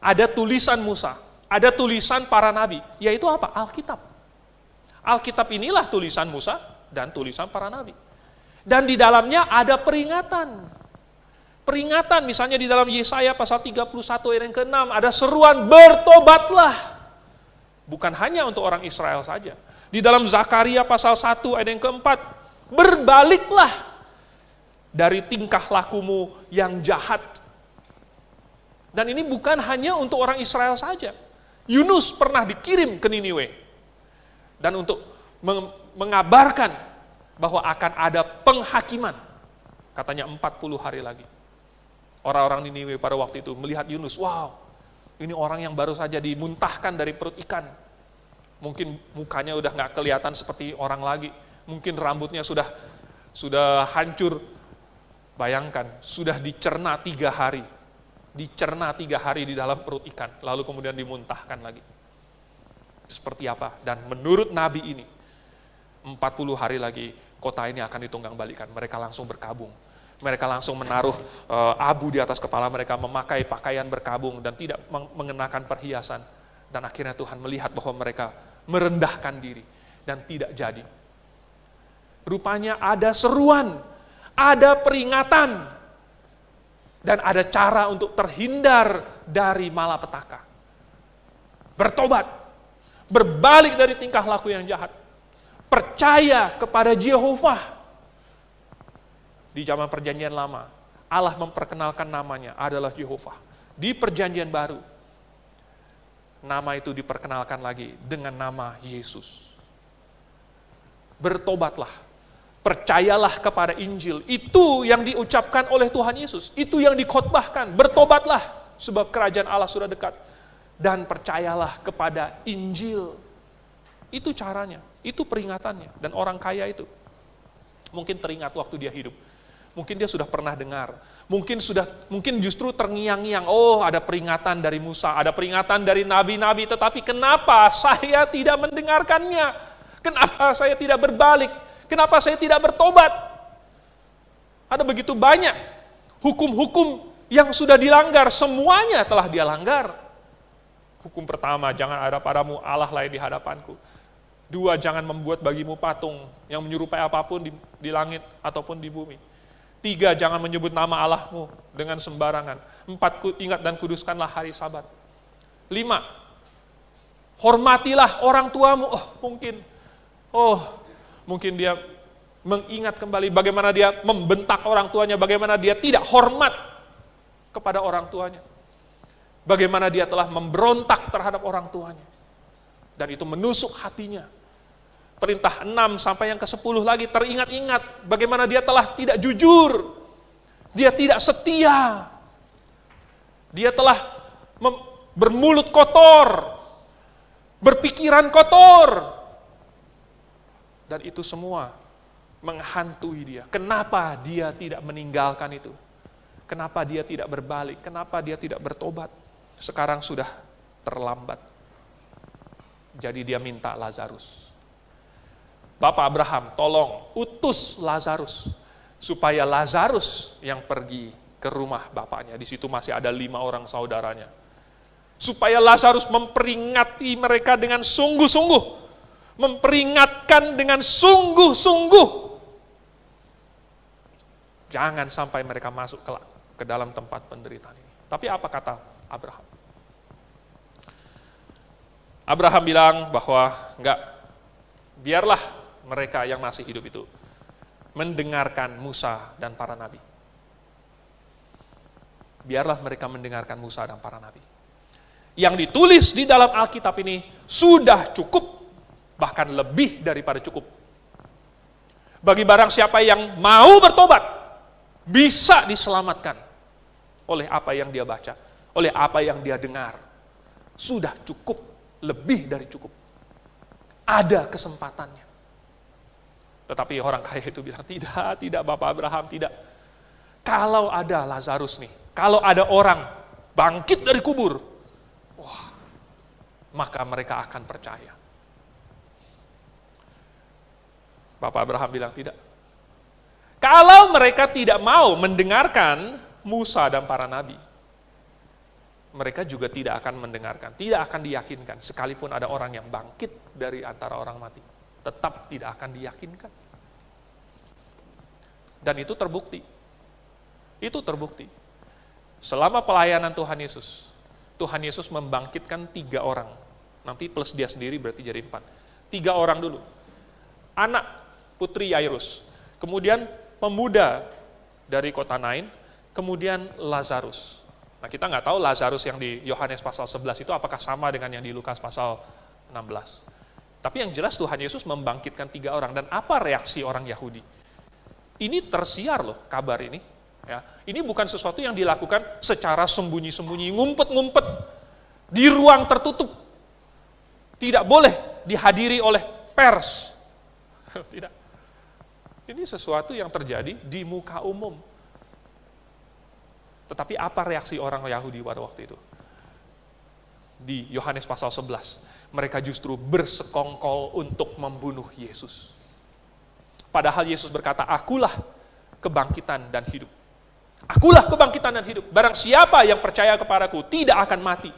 Speaker 1: Ada tulisan Musa, ada tulisan para nabi, yaitu apa? Alkitab. Alkitab inilah tulisan Musa dan tulisan para nabi. Dan di dalamnya ada peringatan. Peringatan misalnya di dalam Yesaya pasal 31 ayat yang ke-6 ada seruan bertobatlah. Bukan hanya untuk orang Israel saja. Di dalam Zakaria pasal 1 ayat yang ke-4, berbaliklah dari tingkah lakumu yang jahat. Dan ini bukan hanya untuk orang Israel saja. Yunus pernah dikirim ke Niniwe. Dan untuk mengabarkan bahwa akan ada penghakiman. Katanya 40 hari lagi. Orang-orang Niniwe pada waktu itu melihat Yunus, wow, ini orang yang baru saja dimuntahkan dari perut ikan. Mungkin mukanya udah nggak kelihatan seperti orang lagi. Mungkin rambutnya sudah hancur. Bayangkan, sudah dicerna 3 hari. Dicerna 3 hari di dalam perut ikan, lalu kemudian dimuntahkan lagi. Seperti apa? Dan menurut Nabi ini, 40 hari lagi kota ini akan ditunggang balikan. Mereka langsung berkabung. Mereka langsung menaruh abu di atas kepala mereka, memakai pakaian berkabung dan tidak mengenakan perhiasan. Dan akhirnya Tuhan melihat bahwa mereka merendahkan diri dan tidak jadi. Rupanya ada seruan, ada peringatan, dan ada cara untuk terhindar dari malapetaka. Bertobat, berbalik dari tingkah laku yang jahat, percaya kepada Jehovah. Di zaman perjanjian lama, Allah memperkenalkan namanya adalah Jehovah. Di perjanjian baru, nama itu diperkenalkan lagi dengan nama Yesus. Bertobatlah, percayalah kepada Injil. Itu yang diucapkan oleh Tuhan Yesus. Itu yang dikhotbahkan. Bertobatlah, sebab kerajaan Allah sudah dekat. Dan percayalah kepada Injil. Itu caranya, itu peringatannya. Dan orang kaya itu mungkin teringat waktu dia hidup. Mungkin dia sudah pernah dengar. Mungkin justru terngiang-ngiang, oh ada peringatan dari Musa, ada peringatan dari nabi-nabi, tetapi kenapa saya tidak mendengarkannya? Kenapa saya tidak berbalik? Kenapa saya tidak bertobat? Ada begitu banyak hukum-hukum yang sudah dilanggar, semuanya telah dia langgar. Hukum pertama, jangan ada padamu Allah lain di hadapanku. 2, jangan membuat bagimu patung yang menyerupai apapun di langit ataupun di bumi. 3, jangan menyebut nama Allahmu dengan sembarangan. 4, ingat dan kuduskanlah hari Sabat. 5, hormatilah orang tuamu. Mungkin dia mengingat kembali bagaimana dia membentak orang tuanya, bagaimana dia tidak hormat kepada orang tuanya. Bagaimana dia telah memberontak terhadap orang tuanya. Dan itu menusuk hatinya. Perintah 6 sampai yang ke-10 lagi teringat-ingat bagaimana dia telah tidak jujur. Dia tidak setia. Dia telah bermulut kotor. Berpikiran kotor. Dan itu semua menghantui dia. Kenapa dia tidak meninggalkan itu? Kenapa dia tidak berbalik? Kenapa dia tidak bertobat? Sekarang sudah terlambat. Jadi dia minta Lazarus. Bapak Abraham, tolong utus Lazarus. Supaya Lazarus yang pergi ke rumah bapaknya. Di situ masih ada 5 orang saudaranya. Supaya Lazarus memperingati mereka dengan sungguh-sungguh. Memperingatkan dengan sungguh-sungguh. Jangan sampai mereka masuk ke dalam tempat penderitaan ini. Tapi apa kata Abraham? Abraham bilang bahwa enggak, biarlah mereka yang masih hidup itu mendengarkan Musa dan para nabi. Biarlah mereka mendengarkan Musa dan para nabi. Yang ditulis di dalam Alkitab ini sudah cukup, bahkan lebih daripada cukup. Bagi barang siapa yang mau bertobat, bisa diselamatkan oleh apa yang dia baca, oleh apa yang dia dengar. Sudah cukup, lebih dari cukup. Ada kesempatannya. Tetapi orang kaya itu bilang, tidak Bapak Abraham, tidak. Kalau ada Lazarus nih, kalau ada orang bangkit dari kubur, wah, maka mereka akan percaya. Bapak Abraham bilang tidak. Kalau mereka tidak mau mendengarkan Musa dan para nabi, mereka juga tidak akan mendengarkan, tidak akan diyakinkan. Sekalipun ada orang yang bangkit dari antara orang mati, tetap tidak akan diyakinkan. Dan itu terbukti. Itu terbukti. Selama pelayanan Tuhan Yesus membangkitkan 3 orang. Nanti plus dia sendiri berarti jadi 4. 3 orang dulu. Anak putri Yairus. Kemudian pemuda dari kota Nain. Kemudian Lazarus. Nah, kita nggak tahu Lazarus yang di Yohanes pasal 11 itu apakah sama dengan yang di Lukas pasal 16. Tapi yang jelas Tuhan Yesus membangkitkan 3 orang. Dan apa reaksi orang Yahudi? Ini tersiar loh kabar ini. Ya, ini bukan sesuatu yang dilakukan secara sembunyi-sembunyi, ngumpet-ngumpet di ruang tertutup. Tidak boleh dihadiri oleh pers. Tidak. Ini sesuatu yang terjadi di muka umum. Tetapi apa reaksi orang Yahudi pada waktu itu? Di Yohanes pasal 11, mereka justru bersekongkol untuk membunuh Yesus. Padahal Yesus berkata, akulah kebangkitan dan hidup. Akulah kebangkitan dan hidup. Barang siapa yang percaya kepadaku tidak akan mati.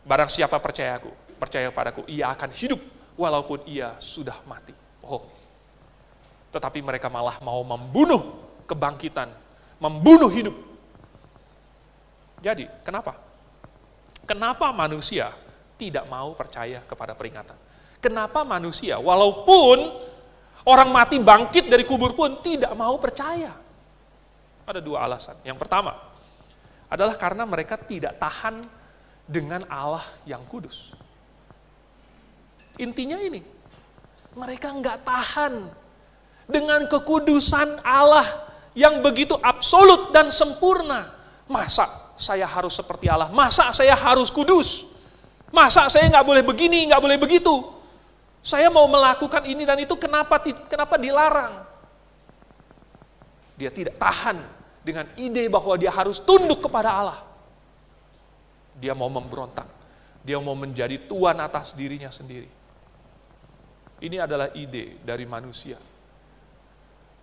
Speaker 1: Barang siapa percaya kepadaku, ia akan hidup walaupun ia sudah mati. Oh. Tetapi mereka malah mau membunuh kebangkitan, membunuh hidup. Jadi, kenapa? Kenapa manusia tidak mau percaya kepada peringatan? Kenapa manusia, walaupun orang mati bangkit dari kubur pun tidak mau percaya? Ada 2 alasan. Yang pertama, adalah karena mereka tidak tahan dengan Allah yang kudus. Intinya ini, mereka nggak tahan dengan kekudusan Allah yang begitu absolut dan sempurna. Masa saya harus seperti Allah? Masa saya harus kudus? Masa saya nggak boleh begini, nggak boleh begitu? Saya mau melakukan ini dan itu, kenapa dilarang? Dia tidak tahan dengan ide bahwa dia harus tunduk kepada Allah. Dia mau memberontak. Dia mau menjadi tuan atas dirinya sendiri. Ini adalah ide dari manusia.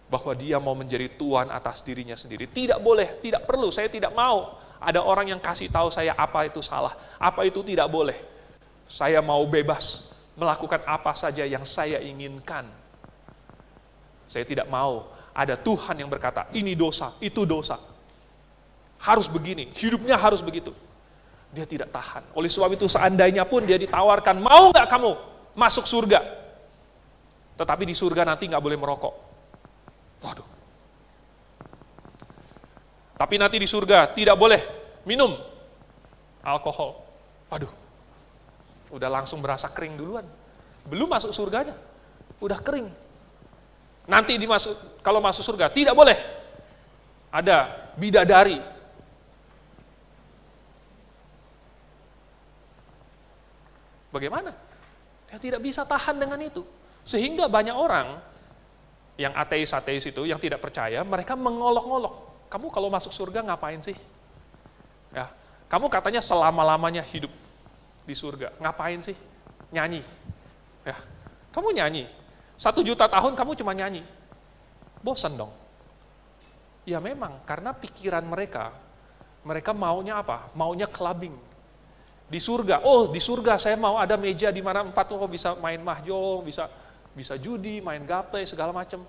Speaker 1: Bahwa dia mau menjadi tuan atas dirinya sendiri. Tidak boleh, tidak perlu, saya tidak mau ada orang yang kasih tahu saya apa itu salah, apa itu tidak boleh. Saya mau bebas melakukan apa saja yang saya inginkan. Saya tidak mau ada Tuhan yang berkata, ini dosa, itu dosa. Harus begini, hidupnya harus begitu. Dia tidak tahan. Oleh sebab itu seandainya pun dia ditawarkan, mau nggak kamu masuk surga? Tetapi di surga nanti nggak boleh merokok. Waduh. Tapi nanti di surga tidak boleh minum alkohol. Waduh. Udah langsung berasa kering duluan. Belum masuk surganya. Udah kering. Nanti kalau masuk surga tidak boleh ada bidadari. Bagaimana? Dia tidak bisa tahan dengan itu. Sehingga banyak orang yang ateis-ateis itu, yang tidak percaya, mereka mengolok-olok. Kamu kalau masuk surga ngapain sih? Ya, kamu katanya selama-lamanya hidup di surga. Ngapain sih? Nyanyi. Ya, kamu nyanyi. 1 juta tahun kamu cuma nyanyi. Bosan dong. Ya memang, karena pikiran mereka maunya apa? Maunya clubbing. Di surga, di surga saya mau ada meja di mana 4 bisa main mahjong, bisa judi, main gaple, segala macam.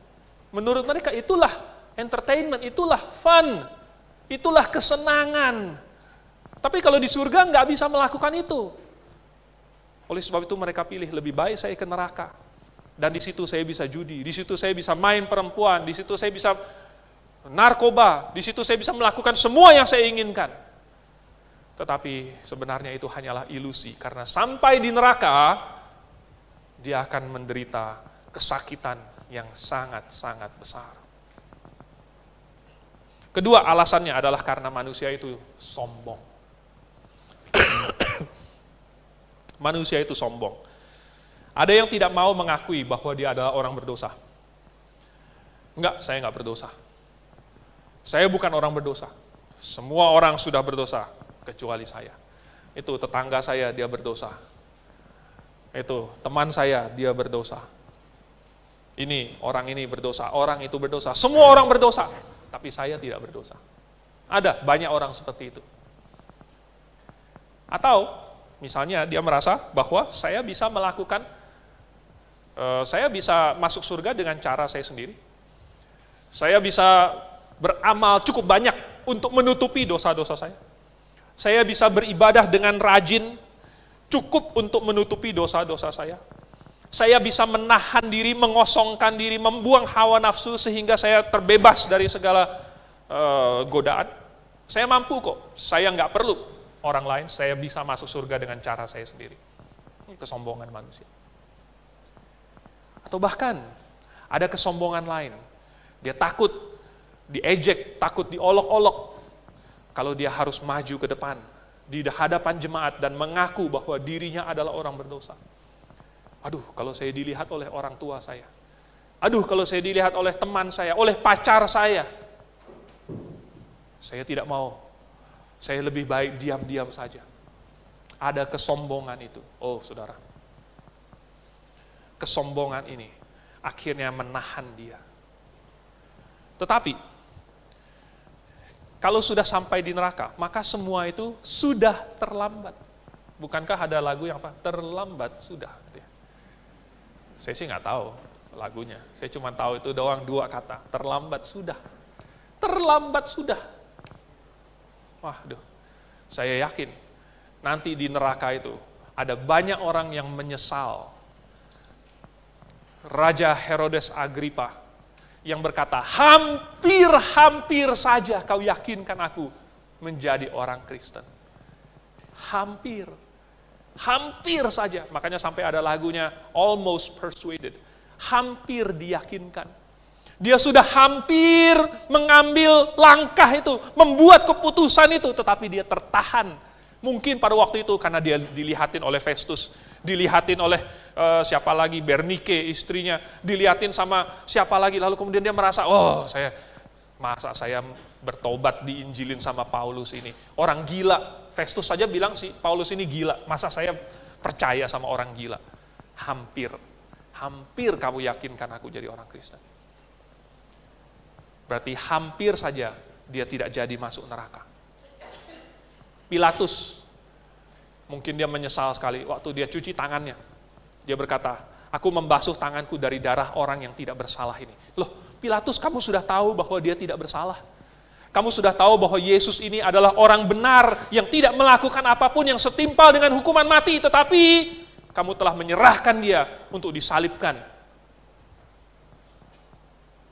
Speaker 1: Menurut mereka itulah entertainment, itulah fun, itulah kesenangan. Tapi kalau di surga nggak bisa melakukan itu. Oleh sebab itu mereka pilih, lebih baik saya ke neraka. Dan di situ saya bisa judi, di situ saya bisa main perempuan, di situ saya bisa narkoba, di situ saya bisa melakukan semua yang saya inginkan. Tetapi sebenarnya itu hanyalah ilusi, karena sampai di neraka, dia akan menderita kesakitan yang sangat-sangat besar. Kedua alasannya adalah karena manusia itu sombong. Manusia itu sombong. Ada yang tidak mau mengakui bahwa dia adalah orang berdosa. Enggak, saya enggak berdosa. Saya bukan orang berdosa. Semua orang sudah berdosa, kecuali saya. Itu tetangga saya, dia berdosa. Itu teman saya, dia berdosa. Ini, orang ini berdosa, orang itu berdosa. Semua orang berdosa, tapi saya tidak berdosa. Ada banyak orang seperti itu. Atau, misalnya dia merasa bahwa saya bisa melakukan, saya bisa masuk surga dengan cara saya sendiri. Saya bisa beramal cukup banyak untuk menutupi dosa-dosa saya. Saya bisa beribadah dengan rajin, cukup untuk menutupi dosa-dosa saya. Saya bisa menahan diri, mengosongkan diri, membuang hawa nafsu sehingga saya terbebas dari segala godaan. Saya mampu kok, saya nggak perlu orang lain, saya bisa masuk surga dengan cara saya sendiri. Ini kesombongan manusia. Atau bahkan ada kesombongan lain. Dia takut diejek, takut diolok-olok kalau dia harus maju ke depan di hadapan jemaat dan mengaku bahwa dirinya adalah orang berdosa. Aduh, kalau saya dilihat oleh orang tua saya. Aduh, kalau saya dilihat oleh teman saya, oleh pacar saya. Saya tidak mau. Saya lebih baik diam-diam saja. Ada kesombongan itu. Oh, saudara. Kesombongan ini akhirnya menahan dia. Tetapi, kalau sudah sampai di neraka, maka semua itu sudah terlambat. Bukankah ada lagu yang apa? Terlambat sudah. Saya sih nggak tahu lagunya. Saya cuma tahu itu doang 2 kata. Terlambat sudah. Terlambat sudah. Waduh, saya yakin nanti di neraka itu ada banyak orang yang menyesal. Raja Herodes Agripa yang berkata, hampir saja kau yakinkan aku menjadi orang Kristen. Hampir saja. Makanya sampai ada lagunya Almost Persuaded. Hampir diyakinkan. Dia sudah hampir mengambil langkah itu, membuat keputusan itu, tetapi dia tertahan. Mungkin pada waktu itu karena dia dilihatin oleh Festus, dilihatin oleh siapa lagi, Bernike istrinya, dilihatin sama siapa lagi, lalu kemudian dia merasa, masa saya bertobat diinjilin sama Paulus ini, orang gila. Festus saja bilang sih, Paulus ini gila, masa saya percaya sama orang gila. Hampir kamu yakinkan aku jadi orang Kristen. Berarti hampir saja dia tidak jadi masuk neraka. Pilatus, mungkin dia menyesal sekali waktu dia cuci tangannya. Dia berkata, aku membasuh tanganku dari darah orang yang tidak bersalah ini. Loh, Pilatus, kamu sudah tahu bahwa dia tidak bersalah. Kamu sudah tahu bahwa Yesus ini adalah orang benar yang tidak melakukan apapun yang setimpal dengan hukuman mati, tetapi kamu telah menyerahkan dia untuk disalibkan.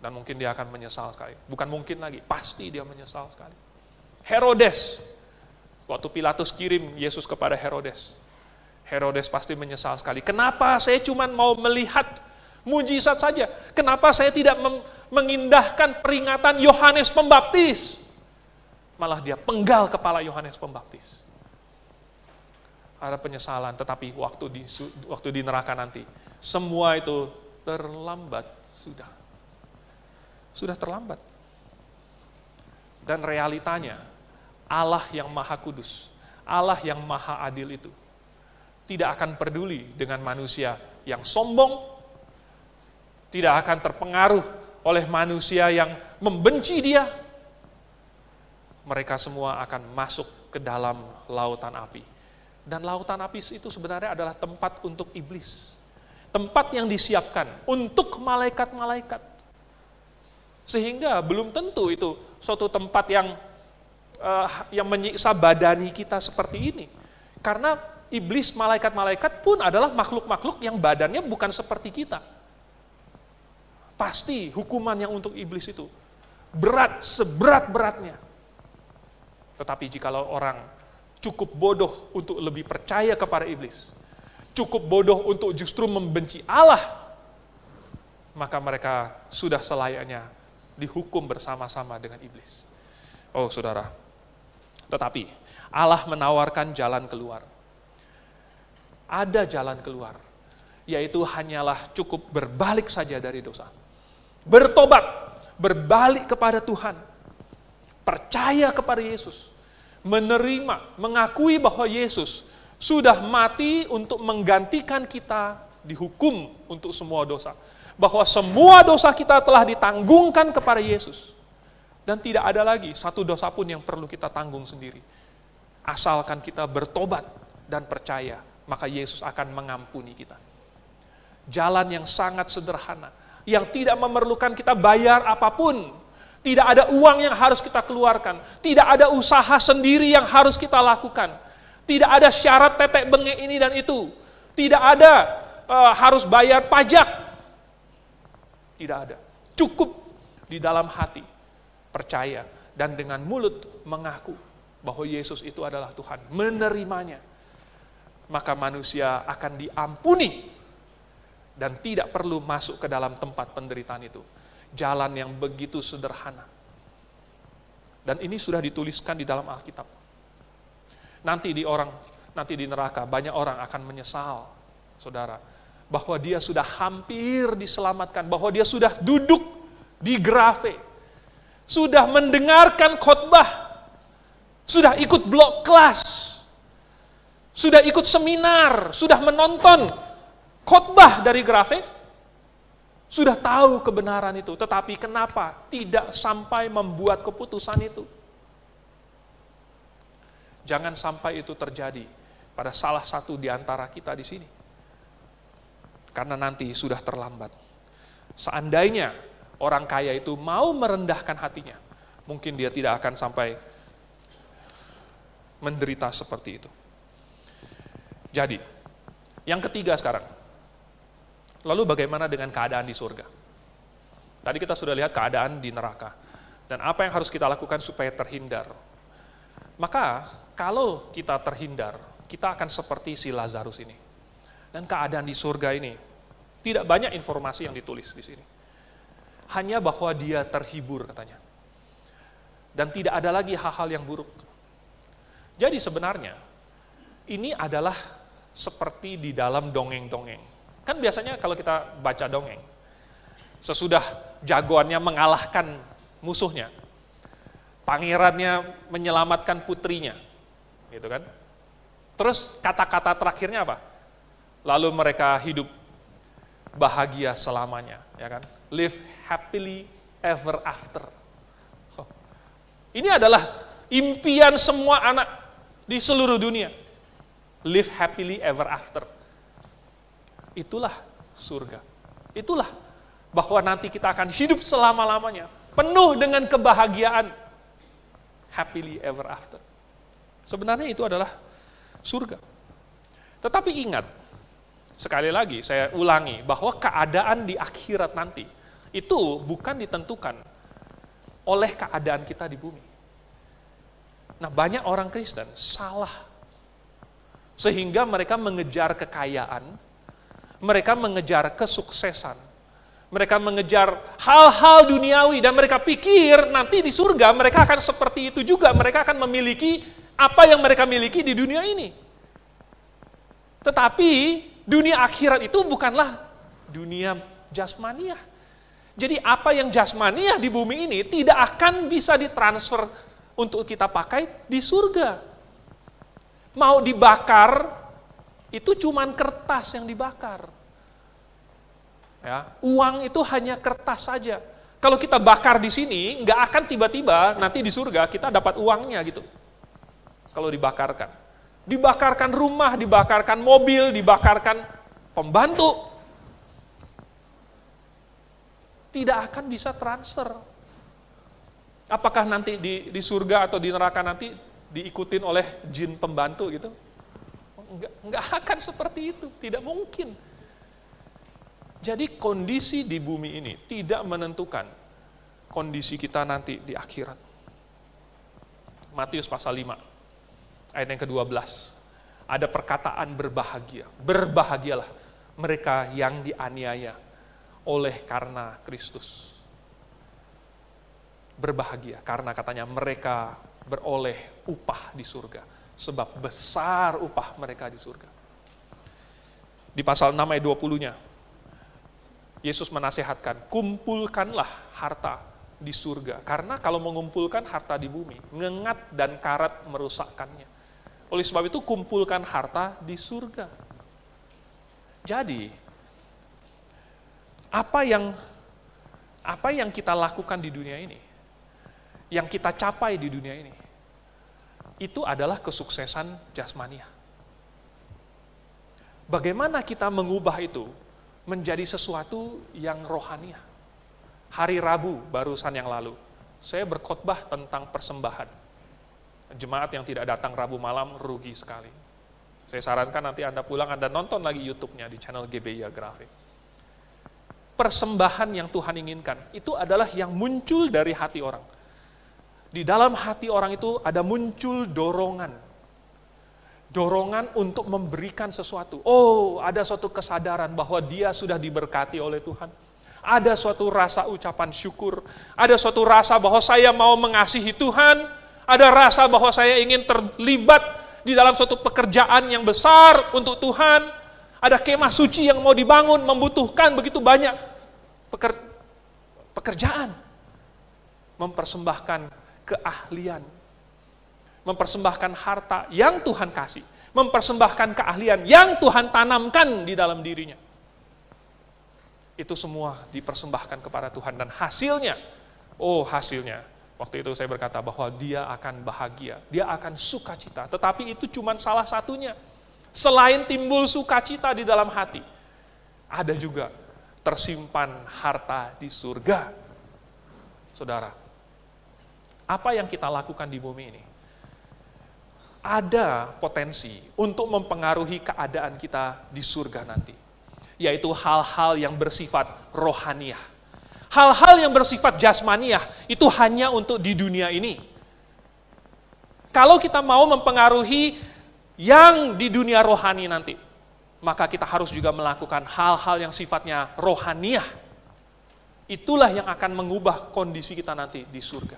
Speaker 1: Dan mungkin dia akan menyesal sekali. Bukan mungkin lagi, pasti dia menyesal sekali. Herodes, waktu Pilatus kirim Yesus kepada Herodes, Herodes pasti menyesal sekali. Kenapa saya cuma mau melihat mujizat saja? Kenapa saya tidak mengindahkan peringatan Yohanes Pembaptis? Malah dia penggal kepala Yohanes Pembaptis. Ada penyesalan, tetapi waktu di neraka nanti, semua itu terlambat sudah. Sudah terlambat. Dan realitanya, Allah yang Maha Kudus, Allah yang Maha Adil itu, tidak akan peduli dengan manusia yang sombong, tidak akan terpengaruh oleh manusia yang membenci dia. Mereka semua akan masuk ke dalam lautan api. Dan lautan api itu sebenarnya adalah tempat untuk iblis. Tempat yang disiapkan untuk malaikat-malaikat. Sehingga belum tentu itu suatu tempat yang menyiksa badani kita seperti ini. Karena iblis, malaikat-malaikat pun adalah makhluk-makhluk yang badannya bukan seperti kita. Pasti hukuman yang untuk iblis itu berat, seberat-beratnya. Tetapi jikalau orang cukup bodoh untuk lebih percaya kepada iblis, cukup bodoh untuk justru membenci Allah, maka mereka sudah selayaknya dihukum bersama-sama dengan iblis. Oh saudara, tetapi Allah menawarkan jalan keluar. Ada jalan keluar, yaitu hanyalah cukup berbalik saja dari dosa. Bertobat, berbalik kepada Tuhan, percaya kepada Yesus, menerima, mengakui bahwa Yesus sudah mati untuk menggantikan kita dihukum untuk semua dosa. Bahwa semua dosa kita telah ditanggungkan kepada Yesus. Dan tidak ada lagi satu dosa pun yang perlu kita tanggung sendiri. Asalkan kita bertobat dan percaya, maka Yesus akan mengampuni kita. Jalan yang sangat sederhana, yang tidak memerlukan kita bayar apapun. Tidak ada uang yang harus kita keluarkan. Tidak ada usaha sendiri yang harus kita lakukan. Tidak ada syarat tetek bengek ini dan itu. Tidak ada harus bayar pajak. Tidak ada. Cukup di dalam hati percaya dan dengan mulut mengaku bahwa Yesus itu adalah Tuhan, menerimanya, maka manusia akan diampuni dan tidak perlu masuk ke dalam tempat penderitaan itu. Jalan yang begitu sederhana. Dan ini sudah dituliskan di dalam Alkitab. Nanti di neraka banyak orang akan menyesal, saudara, bahwa dia sudah hampir diselamatkan, bahwa dia sudah duduk di grave, sudah mendengarkan khotbah, sudah ikut blok kelas, sudah ikut seminar, sudah menonton khotbah dari grave, sudah tahu kebenaran itu, tetapi kenapa tidak sampai membuat keputusan itu? Jangan sampai itu terjadi pada salah satu di antara kita di sini. Karena nanti sudah terlambat. Seandainya orang kaya itu mau merendahkan hatinya, mungkin dia tidak akan sampai menderita seperti itu. Jadi, yang ketiga sekarang, lalu bagaimana dengan keadaan di surga? Tadi kita sudah lihat keadaan di neraka. Dan apa yang harus kita lakukan supaya terhindar? Maka, kalau kita terhindar, kita akan seperti si Lazarus ini. Dan keadaan di surga ini, tidak banyak informasi yang ditulis di sini. Hanya bahwa dia terhibur katanya. Dan tidak ada lagi hal-hal yang buruk. Jadi sebenarnya, ini adalah seperti di dalam dongeng-dongeng. Kan biasanya kalau kita baca dongeng, sesudah jagoannya mengalahkan musuhnya, pangerannya menyelamatkan putrinya, gitu kan? Terus kata-kata terakhirnya apa? Lalu mereka hidup bahagia selamanya, ya kan? Live happily ever after. Ini adalah impian semua anak di seluruh dunia. Live happily ever after. Itulah surga. Itulah bahwa nanti kita akan hidup selama-lamanya, penuh dengan kebahagiaan. Happily ever after. Sebenarnya itu adalah surga. Tetapi ingat, sekali lagi saya ulangi, bahwa keadaan di akhirat nanti itu bukan ditentukan oleh keadaan kita di bumi. Nah, banyak orang Kristen salah. Sehingga mereka mengejar kekayaan, mereka mengejar kesuksesan, mereka mengejar hal-hal duniawi, dan mereka pikir nanti di surga mereka akan seperti itu juga, mereka akan memiliki apa yang mereka miliki di dunia ini. Tetapi dunia akhirat itu bukanlah dunia jasmaniah. Jadi apa yang jasmaniah di bumi ini tidak akan bisa ditransfer untuk kita pakai di surga. Mau dibakar, itu cuman kertas yang dibakar. Ya, uang itu hanya kertas saja. Kalau kita bakar di sini, nggak akan tiba-tiba nanti di surga kita dapat uangnya gitu. Kalau dibakarkan. Dibakarkan rumah, dibakarkan mobil, dibakarkan pembantu. Tidak akan bisa transfer. Apakah nanti di surga atau di neraka nanti diikutin oleh jin pembantu gitu? Enggak akan seperti itu, tidak mungkin. Jadi kondisi di bumi ini tidak menentukan kondisi kita nanti di akhirat. Matius pasal 5, ayat yang ke-12. Ada perkataan berbahagia. Berbahagialah mereka yang dianiaya oleh karena Kristus. Berbahagia karena katanya mereka beroleh upah di surga. Sebab besar upah mereka di surga. Di pasal 6 ayat 20-nya, Yesus menasihatkan, kumpulkanlah harta di surga. Karena kalau mengumpulkan harta di bumi, ngengat dan karat merusakkannya. Oleh sebab itu, kumpulkan harta di surga. Jadi, apa yang kita lakukan di dunia ini, yang kita capai di dunia ini, itu adalah kesuksesan jasmania. Bagaimana kita mengubah itu menjadi sesuatu yang rohania? Hari Rabu barusan yang lalu, saya berkhotbah tentang persembahan. Jemaat yang tidak datang Rabu malam rugi sekali. Saya sarankan nanti Anda pulang, Anda nonton lagi YouTube-nya di channel GBI Agrave. Persembahan yang Tuhan inginkan, itu adalah yang muncul dari hati orang. Di dalam hati orang itu ada muncul dorongan. Dorongan untuk memberikan sesuatu. Oh, ada suatu kesadaran bahwa dia sudah diberkati oleh Tuhan. Ada suatu rasa ucapan syukur. Ada suatu rasa bahwa saya mau mengasihi Tuhan. Ada rasa bahwa saya ingin terlibat di dalam suatu pekerjaan yang besar untuk Tuhan. Ada kemah suci yang mau dibangun, membutuhkan begitu banyak pekerjaan. Mempersembahkan keahlian. Mempersembahkan harta yang Tuhan kasih. Mempersembahkan keahlian yang Tuhan tanamkan di dalam dirinya. Itu semua dipersembahkan kepada Tuhan. Dan hasilnya, waktu itu saya berkata bahwa dia akan bahagia. Dia akan sukacita. Tetapi itu cuma salah satunya. Selain timbul sukacita di dalam hati, ada juga tersimpan harta di surga. Saudara, apa yang kita lakukan di bumi ini, ada potensi untuk mempengaruhi keadaan kita di surga nanti. Yaitu hal-hal yang bersifat rohaniah. Hal-hal yang bersifat jasmaniah, itu hanya untuk di dunia ini. Kalau kita mau mempengaruhi yang di dunia rohani nanti, maka kita harus juga melakukan hal-hal yang sifatnya rohaniah. Itulah yang akan mengubah kondisi kita nanti di surga.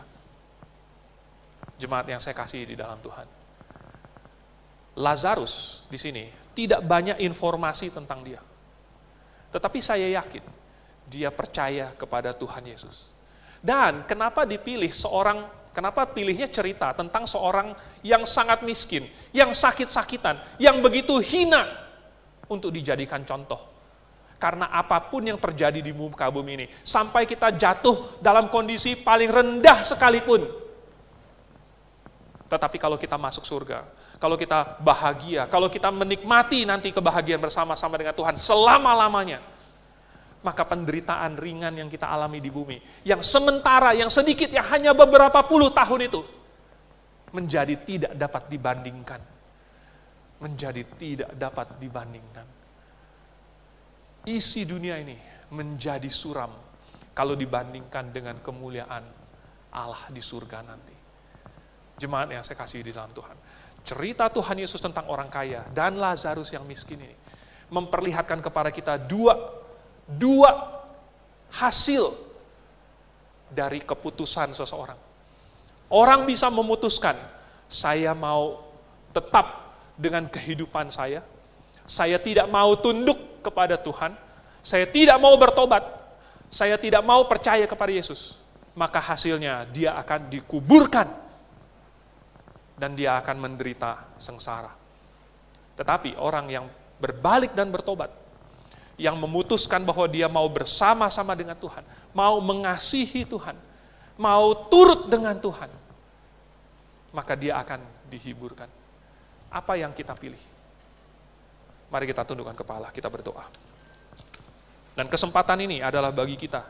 Speaker 1: Jemaat yang saya kasih di dalam Tuhan. Lazarus di sini tidak banyak informasi tentang dia. Tetapi saya yakin dia percaya kepada Tuhan Yesus. Dan kenapa pilihnya cerita tentang seorang yang sangat miskin, yang sakit-sakitan, yang begitu hina untuk dijadikan contoh. Karena apapun yang terjadi di muka bumi ini, sampai kita jatuh dalam kondisi paling rendah sekalipun, tetapi kalau kita masuk surga, kalau kita bahagia, kalau kita menikmati nanti kebahagiaan bersama-sama dengan Tuhan selama-lamanya, maka penderitaan ringan yang kita alami di bumi, yang sementara, yang sedikit, yang hanya beberapa puluh tahun itu, menjadi tidak dapat dibandingkan. Menjadi tidak dapat dibandingkan. Isi dunia ini menjadi suram kalau dibandingkan dengan kemuliaan Allah di surga nanti. Jemaat yang saya kasih di dalam Tuhan. Cerita Tuhan Yesus tentang orang kaya dan Lazarus yang miskin ini memperlihatkan kepada kita dua hasil dari keputusan seseorang. Orang bisa memutuskan, saya mau tetap dengan kehidupan saya tidak mau tunduk kepada Tuhan, saya tidak mau bertobat, saya tidak mau percaya kepada Yesus. Maka hasilnya dia akan dikuburkan dan dia akan menderita sengsara. Tetapi orang yang berbalik dan bertobat, yang memutuskan bahwa dia mau bersama-sama dengan Tuhan, mau mengasihi Tuhan, mau turut dengan Tuhan, maka dia akan dihiburkan. Apa yang kita pilih? Mari kita tundukkan kepala, kita berdoa. Dan kesempatan ini adalah bagi kita.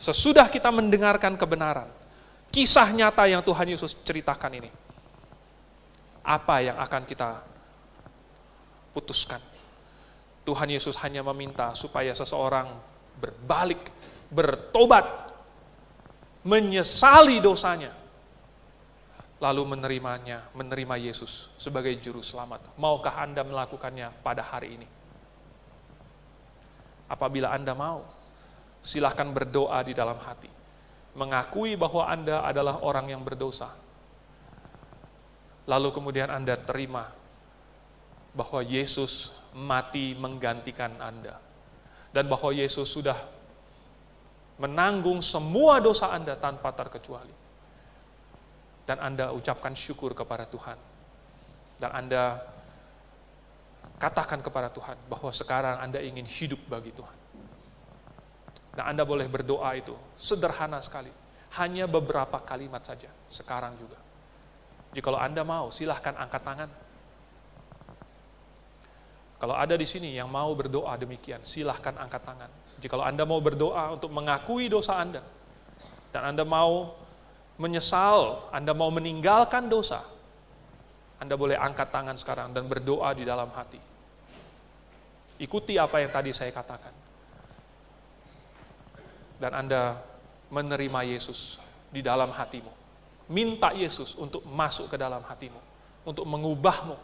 Speaker 1: Sesudah kita mendengarkan kebenaran, kisah nyata yang Tuhan Yesus ceritakan ini, apa yang akan kita putuskan? Tuhan Yesus hanya meminta supaya seseorang berbalik, bertobat, menyesali dosanya, lalu menerima Yesus sebagai juru selamat. Maukah Anda melakukannya pada hari ini? Apabila Anda mau, silakan berdoa di dalam hati, mengakui bahwa Anda adalah orang yang berdosa. Lalu kemudian Anda terima bahwa Yesus mati menggantikan Anda, dan bahwa Yesus sudah menanggung semua dosa Anda tanpa terkecuali. Dan Anda ucapkan syukur kepada Tuhan. Dan Anda katakan kepada Tuhan bahwa sekarang Anda ingin hidup bagi Tuhan. Dan Anda boleh berdoa itu sederhana sekali. Hanya beberapa kalimat saja, sekarang juga. Jikalau Anda mau, silahkan angkat tangan. Kalau ada di sini yang mau berdoa demikian, silahkan angkat tangan. Jikalau Anda mau berdoa untuk mengakui dosa Anda, dan Anda mau menyesal, Anda mau meninggalkan dosa, Anda boleh angkat tangan sekarang dan berdoa di dalam hati. Ikuti apa yang tadi saya katakan. Dan Anda menerima Yesus di dalam hatimu. minta Yesus untuk masuk ke dalam hatimu, untuk mengubahmu,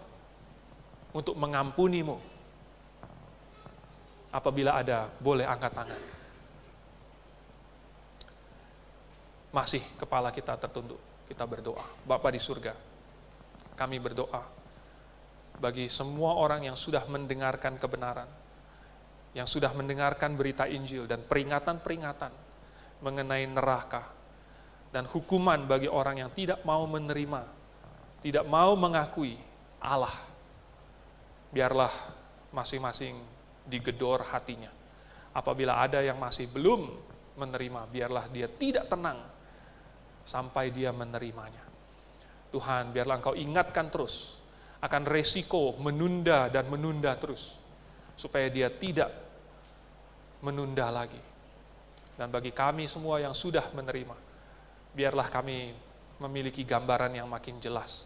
Speaker 1: untuk mengampunimu. Apabila ada, boleh angkat tangan. Masih kepala kita tertunduk, kita berdoa. Bapa di surga, kami berdoa bagi semua orang yang sudah mendengarkan kebenaran, yang sudah mendengarkan berita Injil dan peringatan-peringatan mengenai neraka dan hukuman bagi orang yang tidak mau menerima, tidak mau mengakui Allah. Biarlah masing-masing digedor hatinya. Apabila ada yang masih belum menerima, biarlah dia tidak tenang sampai dia menerimanya. Tuhan, biarlah Engkau ingatkan terus akan resiko menunda dan menunda terus, supaya dia tidak menunda lagi. Dan bagi kami semua yang sudah menerima, biarlah kami memiliki gambaran yang makin jelas,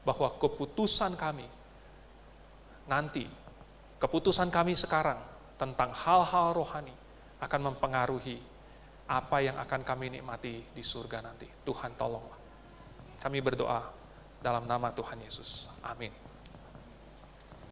Speaker 1: bahwa keputusan kami nanti, keputusan kami sekarang tentang hal-hal rohani akan mempengaruhi apa yang akan kami nikmati di surga nanti. Tuhan tolonglah. Kami berdoa dalam nama Tuhan Yesus. Amin.